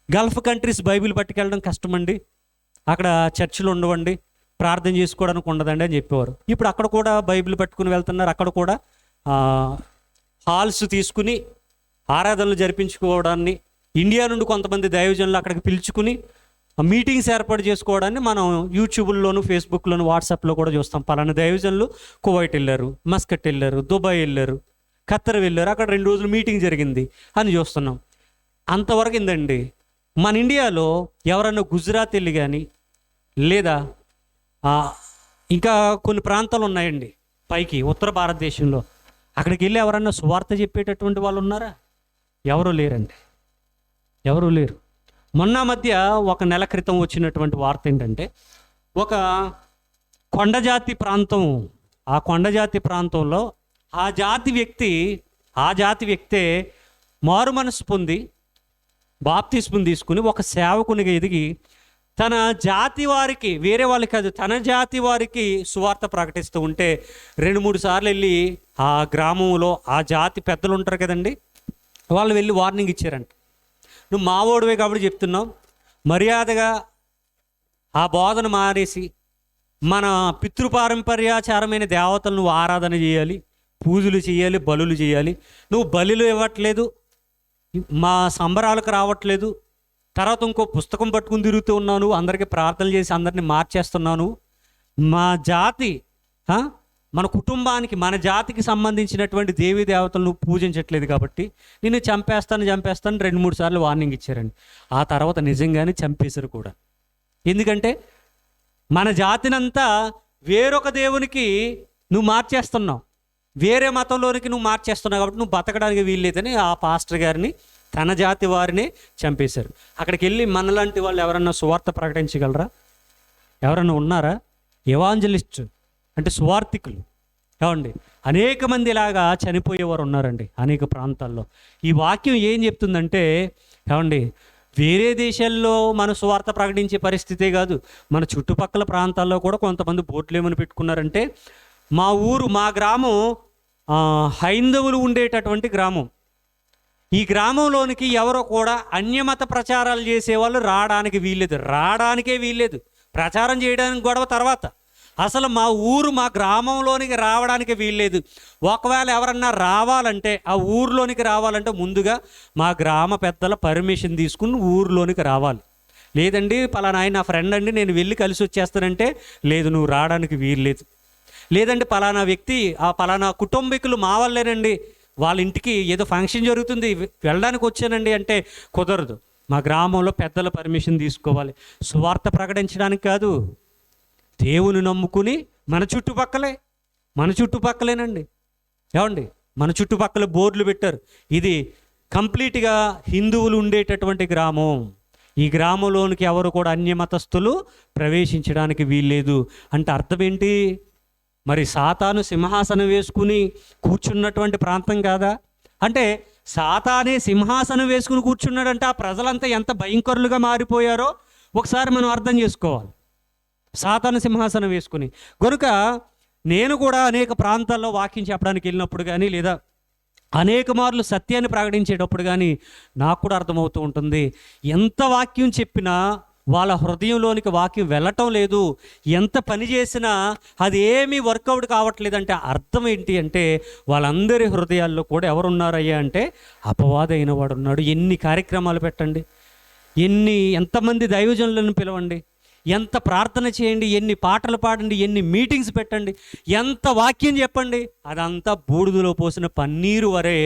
గల్ఫ్ కంట్రీస్ బైబిల్ పట్టుకెళ్ళడం కష్టమండి, అక్కడ చర్చిలు ఉండవండి, ప్రార్థన చేసుకోవడానికి ఉండదండి అని చెప్పేవారు. ఇప్పుడు అక్కడ కూడా బైబిల్ పట్టుకుని వెళ్తున్నారు, అక్కడ కూడా హాల్స్ తీసుకుని ఆరాధనలు జరిపించుకోవడాన్ని, ఇండియా నుండి కొంతమంది దైవజనులు అక్కడికి పిలుచుకుని మీటింగ్స్ ఏర్పాటు చేసుకోవడాన్ని మనం యూట్యూబ్లోను, ఫేస్బుక్లోను, వాట్సాప్లో కూడా చూస్తాం. పలానా దైవజనులు కువైట్ వెళ్ళారు, మస్కట్ వెళ్ళారు, దుబాయ్ వెళ్ళారు, ఖత్తర్ వెళ్ళారు, అక్కడ 2 రోజులు మీటింగ్ జరిగింది అని చూస్తున్నాం. అంతవరకు ఏందండి. మన ఇండియాలో ఎవరన్నా గుజరాత్ వెళ్ళి కానీ, లేదా ఇంకా కొన్ని ప్రాంతాలు ఉన్నాయండి పైకి ఉత్తర భారతదేశంలో, అక్కడికి వెళ్ళి ఎవరన్నా సువార్త చెప్పేటటువంటి వాళ్ళు ఉన్నారా? ఎవరూ లేరండి, ఎవరూ లేరు. మొన్న మధ్య 1 నెల క్రితం వచ్చినటువంటి వార్త ఏంటంటే, ఒక కొండజాతి ప్రాంతం, ఆ కొండజాతి ప్రాంతంలో ఆ జాతి వ్యక్తే మారు మనసు పొంది బాప్తిస్మం తీసుకుని ఒక సేవకునిగా ఎదిగి తన జాతి వారికి, వేరే వాళ్ళకి కాదు, తన జాతి వారికి సువార్త ప్రకటిస్తూ ఉంటే 2-3 సార్లు వెళ్ళి ఆ గ్రామంలో ఆ జాతి పెద్దలు ఉంటారు కదండి, వాళ్ళు వెళ్ళి వార్నింగ్ ఇచ్చారంట. నువ్వు మావోడివే కాబట్టి చెప్తున్నావు, మర్యాదగా ఆ బోధన మానేసి మన పితృపారంపర్యాచారమైన దేవతలను నువ్వు ఆరాధన చేయాలి, పూజలు చేయాలి, బలులు చేయాలి. నువ్వు బలులు ఇవ్వట్లేదు, మా సంబరాలకు రావట్లేదు, తర్వాత ఇంకో పుస్తకం పట్టుకుని తిరుగుతూ ఉన్నాను, అందరికీ ప్రార్థనలు చేసి అందరినీ మార్చేస్తున్నాను. మా జాతి మన కుటుంబానికి మన జాతికి సంబంధించినటువంటి దేవీ దేవతలను పూజించట్లేదు కాబట్టి నేను చంపేస్తాను 2-3 సార్లు వార్నింగ్ ఇచ్చారండి. ఆ తర్వాత నిజంగానే చంపేశారు కూడా. ఎందుకంటే మన జాతినంతా వేరొక దేవునికి నువ్వు మార్చేస్తున్నావు, వేరే మతంలోనికి నువ్వు మార్చేస్తున్నావు కాబట్టి నువ్వు బతకడానికి వీల్లేదని ఆ పాస్టర్ గారిని, తన జాతి వారిని చంపేశారు. అక్కడికి వెళ్ళి మనలాంటి వాళ్ళు ఎవరన్నా సువార్త ప్రకటించగలరా? ఎవరన్నా ఉన్నారా? ఎవాంజలిస్ట్ అంటే సువార్థికులు ఏమండి, అనేక మంది ఇలాగా చనిపోయేవారు ఉన్నారండి అనేక ప్రాంతాల్లో. ఈ వాక్యం ఏం చెప్తుందంటే ఏమండి, వేరే దేశాల్లో మన సువార్త ప్రకటించే పరిస్థితే కాదు, మన చుట్టుపక్కల ప్రాంతాల్లో కూడా కొంతమంది బోట్లు ఏమని పెట్టుకున్నారంటే, మా ఊరు మా గ్రామం హైందవులు ఉండేటటువంటి గ్రామం. ఈ గ్రామంలోనికి ఎవరో కూడా అన్యమత ప్రచారాలు చేసేవాళ్ళు రావడానికే వీల్లేదు. ప్రచారం చేయడానికి గొడవ తర్వాత, అసలు మా ఊరు మా గ్రామంలోనికి రావడానికి వీల్లేదు. ఒకవేళ ఎవరన్నా రావాలంటే ఆ ఊర్లోనికి రావాలంటే ముందుగా మా గ్రామ పెద్దల పర్మిషన్ తీసుకుని ఊర్లోనికి రావాలి. లేదండి పలానా ఆయన నా ఫ్రెండ్ అండి నేను వెళ్ళి కలిసి వచ్చేస్తానంటే లేదు, నువ్వు రావడానికి వీల్లేదు. లేదంటే పలానా వ్యక్తి ఆ పలానా కుటుంబీకులు మా వాళ్ళేనండి, వాళ్ళ ఇంటికి ఏదో ఫంక్షన్ జరుగుతుంది వెళ్ళడానికి వచ్చానండి అంటే కుదరదు. మా గ్రామంలో పెద్దల పర్మిషన్ తీసుకోవాలి. సువార్త ప్రకటించడానికి కాదు, దేవుని నమ్ముకుని మన చుట్టుపక్కలేనండి ఏమండి, మన చుట్టుపక్కల బోర్డులు పెట్టారు, ఇది కంప్లీట్గా హిందువులు ఉండేటటువంటి గ్రామం, ఈ గ్రామంలోనికి ఎవరు కూడా అన్యమతస్థులు ప్రవేశించడానికి వీల్లేదు. అంటే అర్థం ఏంటి? మరి సాతాను సింహాసనం వేసుకుని కూర్చున్నటువంటి ప్రాంతం కాదా? అంటే సాతానే సింహాసనం వేసుకుని కూర్చున్నాడంటే ఆ ప్రజలంతా ఎంత భయంకరులుగా మారిపోయారో ఒకసారి మనం అర్థం చేసుకోవాలి. సాతాను సింహాసనం వేసుకుని. కనుక నేను కూడా అనేక ప్రాంతాల్లో వాక్యం చెప్పడానికి వెళ్ళినప్పుడు కానీ లేదా అనేక మార్లు సత్యాన్ని ప్రకటించేటప్పుడు కానీ నాకు కూడా అర్థమవుతూ ఉంటుంది, ఎంత వాక్యం చెప్పినా వాళ్ళ హృదయంలోనికి వాక్యం వెళ్ళటం లేదు, ఎంత పని చేసినా అది ఏమీ వర్కౌట్ కావట్లేదు. అంటే అర్థం ఏంటి అంటే వాళ్ళందరి హృదయాల్లో కూడా ఎవరున్నారయ్యా అంటే అపవాదైన వాడు ఉన్నాడు. ఎన్ని కార్యక్రమాలు పెట్టండి, ఎంతమంది దైవజనులను పిలవండి, ఎంత ప్రార్థన చేయండి, ఎన్ని పాటలు పాడండి, ఎన్ని మీటింగ్స్ పెట్టండి, ఎంత వాక్యం చెప్పండి, అదంతా బూడిదలో పోసిన పన్నీరు వరే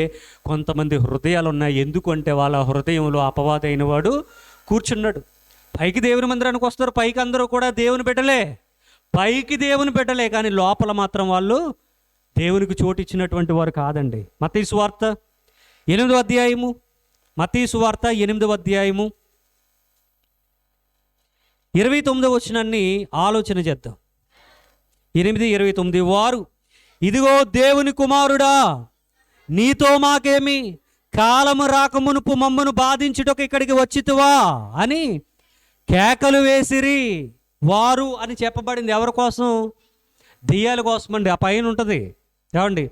కొంతమంది హృదయాలు ఉన్నాయి. ఎందుకంటే వాళ్ళ హృదయంలో అపవాదైన వాడు కూర్చున్నాడు. పైకి దేవుని మందిరానికి వస్తారు, పైకి అందరూ కూడా దేవుని పెట్టలే కానీ లోపల మాత్రం వాళ్ళు దేవునికి చోటు ఇచ్చినటువంటి వారు కాదండి. మత్తయి సువార్త 8వ అధ్యాయము 29వ వచనాన్ని ఆలోచన చేద్దాం. 8:29 వారు, ఇదిగో దేవుని కుమారుడా, నీతో మాకేమి, కాలము రాకమునుపు మమ్మను బాధించుటకు ఇక్కడికి వచ్చితివా అని కేకలు వేసిరి. వారు అని చెప్పబడింది ఎవరి కోసం? దెయ్యాల కోసం అండి. ఆ పైన ఉంటుంది ఏమండి,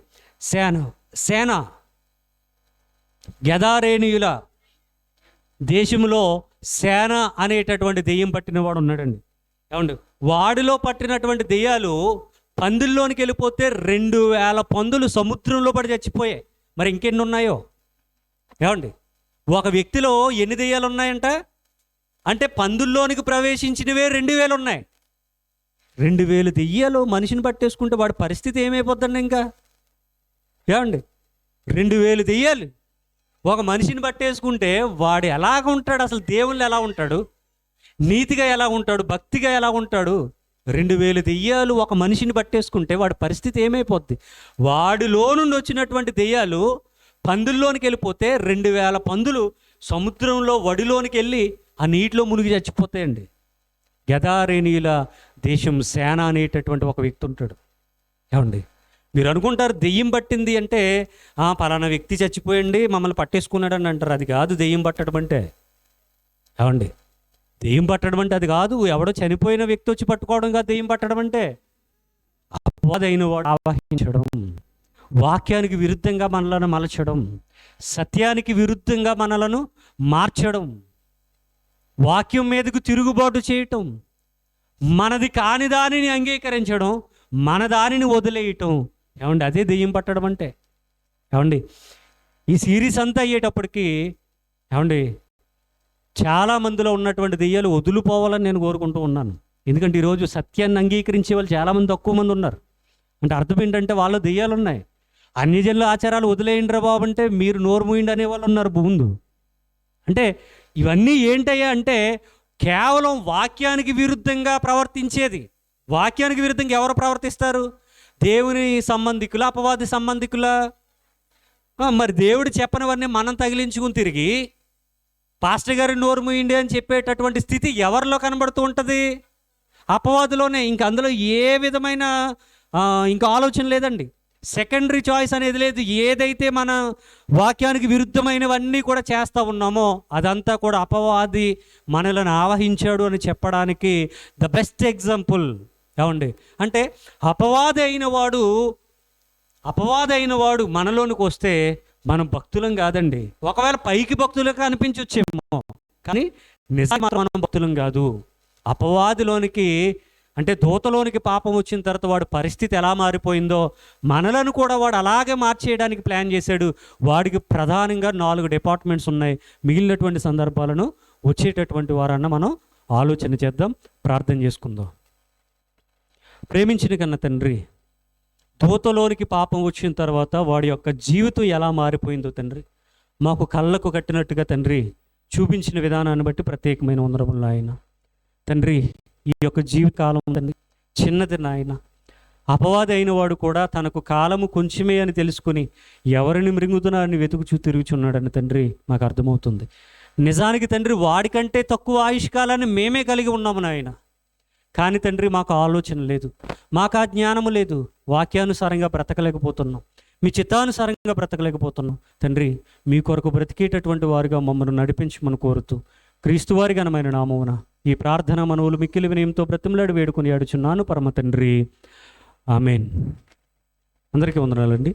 సేన గెదారేనీయుల దేశంలో సేన అనేటటువంటి దెయ్యం పట్టిన వాడు ఉన్నాడండి ఏమండి. వాడిలో పట్టినటువంటి దెయ్యాలు పందుల్లోనికి వెళ్ళిపోతే 2000 పందులు సముద్రంలో పడి చచ్చిపోయాయి. మరి ఇంకెన్ని ఉన్నాయో ఏమండి? ఒక వ్యక్తిలో ఎన్ని దెయ్యాలు ఉన్నాయంట అంటే పందుల్లోనికి ప్రవేశించినవే 2000 ఉన్నాయి. 2000 దెయ్యాలు మనిషిని పట్టేసుకుంటే వాడి పరిస్థితి ఏమైపోద్దండి ఇంకా ఏమండి? 2000 దెయ్యాలు ఒక మనిషిని పట్టేసుకుంటే వాడు ఎలాగ ఉంటాడు? అసలు దేవుళ్ళు ఎలా ఉంటాడు? నీతిగా ఎలా ఉంటాడు? భక్తిగా ఎలా ఉంటాడు? 2000 దెయ్యాలు ఒక మనిషిని పట్టేసుకుంటే వాడి పరిస్థితి ఏమైపోద్ది? వాడిలో నుండి వచ్చినటువంటి దెయ్యాలు పందుల్లోనికి వెళ్ళిపోతే 2000 పందులు సముద్రంలో వడిలోనికి వెళ్ళి ఆ నీటిలో మునిగి చచ్చిపోతాయండి. గెదారేనీయుల దేశం సేన అనేటటువంటి ఒక వ్యక్తి ఉంటాడు ఏమండి. మీరు అనుకుంటారు దెయ్యం పట్టింది అంటే పలానా వ్యక్తి చచ్చిపోయండి మమ్మల్ని పట్టేసుకున్నాడు అని అంటారు. అది కాదు దెయ్యం పట్టడం అంటే ఏమండి. దెయ్యం పట్టడం అంటే అది కాదు, ఎవడో చనిపోయిన వ్యక్తి వచ్చి పట్టుకోవడం కాదు దెయ్యం పట్టడం అంటే. అపవాదైన వాడు ఆవాహించడం, వాక్యానికి విరుద్ధంగా మనలను మలచడం, సత్యానికి విరుద్ధంగా మనలను మార్చడం, వాక్యం మీదకు తిరుగుబాటు చేయటం, మనది కాని దానిని అంగీకరించడం, మన దానిని వదిలేయటం ఏమండి. అదే దెయ్యం పట్టడం అంటే ఏమండి. ఈ సిరీస్ అంతా అయ్యేటప్పటికి ఏమండి చాలా మందిలో ఉన్నటువంటి దెయ్యాలు వదిలిపోవాలని నేను కోరుకుంటూ ఉన్నాను. ఎందుకంటే ఈరోజు సత్యాన్ని అంగీకరించే వాళ్ళు చాలామంది తక్కువ మంది ఉన్నారు. అంటే అర్థం ఏంటంటే వాళ్ళు దెయ్యాలు ఉన్నాయి, అన్ని జనుల ఆచారాలు వదిలేయండిరా బాబు అంటే మీరు నోరు మూయండి అనేవాళ్ళు ఉన్నారు ముందు. అంటే ఇవన్నీ ఏంటయ్యా అంటే కేవలం వాక్యానికి విరుద్ధంగా ప్రవర్తించేది. వాక్యానికి విరుద్ధంగా ఎవరు ప్రవర్తిస్తారు? దేవుని సంబంధికుల, అపవాది సంబంధికుల? మరి దేవుడు చెప్పనివన్నీ మనం తగిలించుకుని తిరిగి పాస్టర్ గారి నోరు మూయండి అని చెప్పేటటువంటి స్థితి ఎవరిలో కనబడుతూ ఉంటుంది? అపవాదులోనే. ఇంక అందులో ఏ విధమైన ఇంకా ఆలోచన లేదండి. సెకండరీ చాయిస్ అనేది లేదు. ఏదైతే మన వాక్యానికి విరుద్ధమైనవన్నీ కూడా చేస్తూ ఉన్నామో అదంతా కూడా అపవాది మనలను ఆవహించాడు అని చెప్పడానికి ద బెస్ట్ ఎగ్జాంపుల్ ఏమండి అంటే అపవాది అయిన వాడు మనలోనికి వస్తే మనం భక్తులం కాదండి. ఒకవేళ పైకి భక్తులుగా అనిపించొచ్చేమో, కానీ నిజంగా మాత్రం మనం భక్తులం కాదు. అపవాదిలోనికి అంటే దూతలోనికి పాపం వచ్చిన తర్వాత వాడి పరిస్థితి ఎలా మారిపోయిందో మనలను కూడా వాడు అలాగే మార్చేయడానికి ప్లాన్ చేశాడు. వాడికి ప్రధానంగా 4 డిపార్ట్మెంట్స్ ఉన్నాయి. మిగిలినటువంటి సందర్భాలను వచ్చేటటువంటి వారన్నా మనం ఆలోచన చేద్దాం, ప్రార్థన చేసుకుందాం. ప్రేమించిన కన్న తండ్రి, దూతలోనికి పాపం వచ్చిన తర్వాత వాడి యొక్క జీవితం ఎలా మారిపోయిందో తండ్రి మాకు కళ్ళకు కట్టినట్టుగా తండ్రి చూపించిన విధానాన్ని బట్టి ప్రత్యేకమైన వందనములు నాయన. తండ్రి ఈ యొక్క జీవితకాలం తండ్రి చిన్నది నాయన. అపవాది అయిన వాడు కూడా తనకు కాలము కొంచెమే అని తెలుసుకుని ఎవరిని మృంగుతున్నారని వెతుకుచూ తిరుగుచున్నాడని తండ్రి మాకు అర్థమవుతుంది. నిజానికి తండ్రి వాడికంటే తక్కువ ఆయుష్కాలాన్ని మేమే కలిగి ఉన్నాము నాయన. కానీ తండ్రి మాకు ఆలోచన లేదు, మాకు ఆ జ్ఞానము లేదు. వాక్యానుసారంగా బ్రతకలేకపోతున్నాం, మీ చిత్తానుసారంగా బ్రతకలేకపోతున్నాం. తండ్రి మీ కొరకు బ్రతికేటటువంటి వారుగా మమ్మల్ని నడిపించమని కోరుతూ క్రీస్తు వారి ఘనమైన నామమున ఈ ప్రార్థన మనవులు మిక్కిలి వినయంతో బ్రతిమలాడి వేడుకొని ఆడుచున్నాను పరమ తండ్రి. ఆమెన్. అందరికీ వందనాలండి.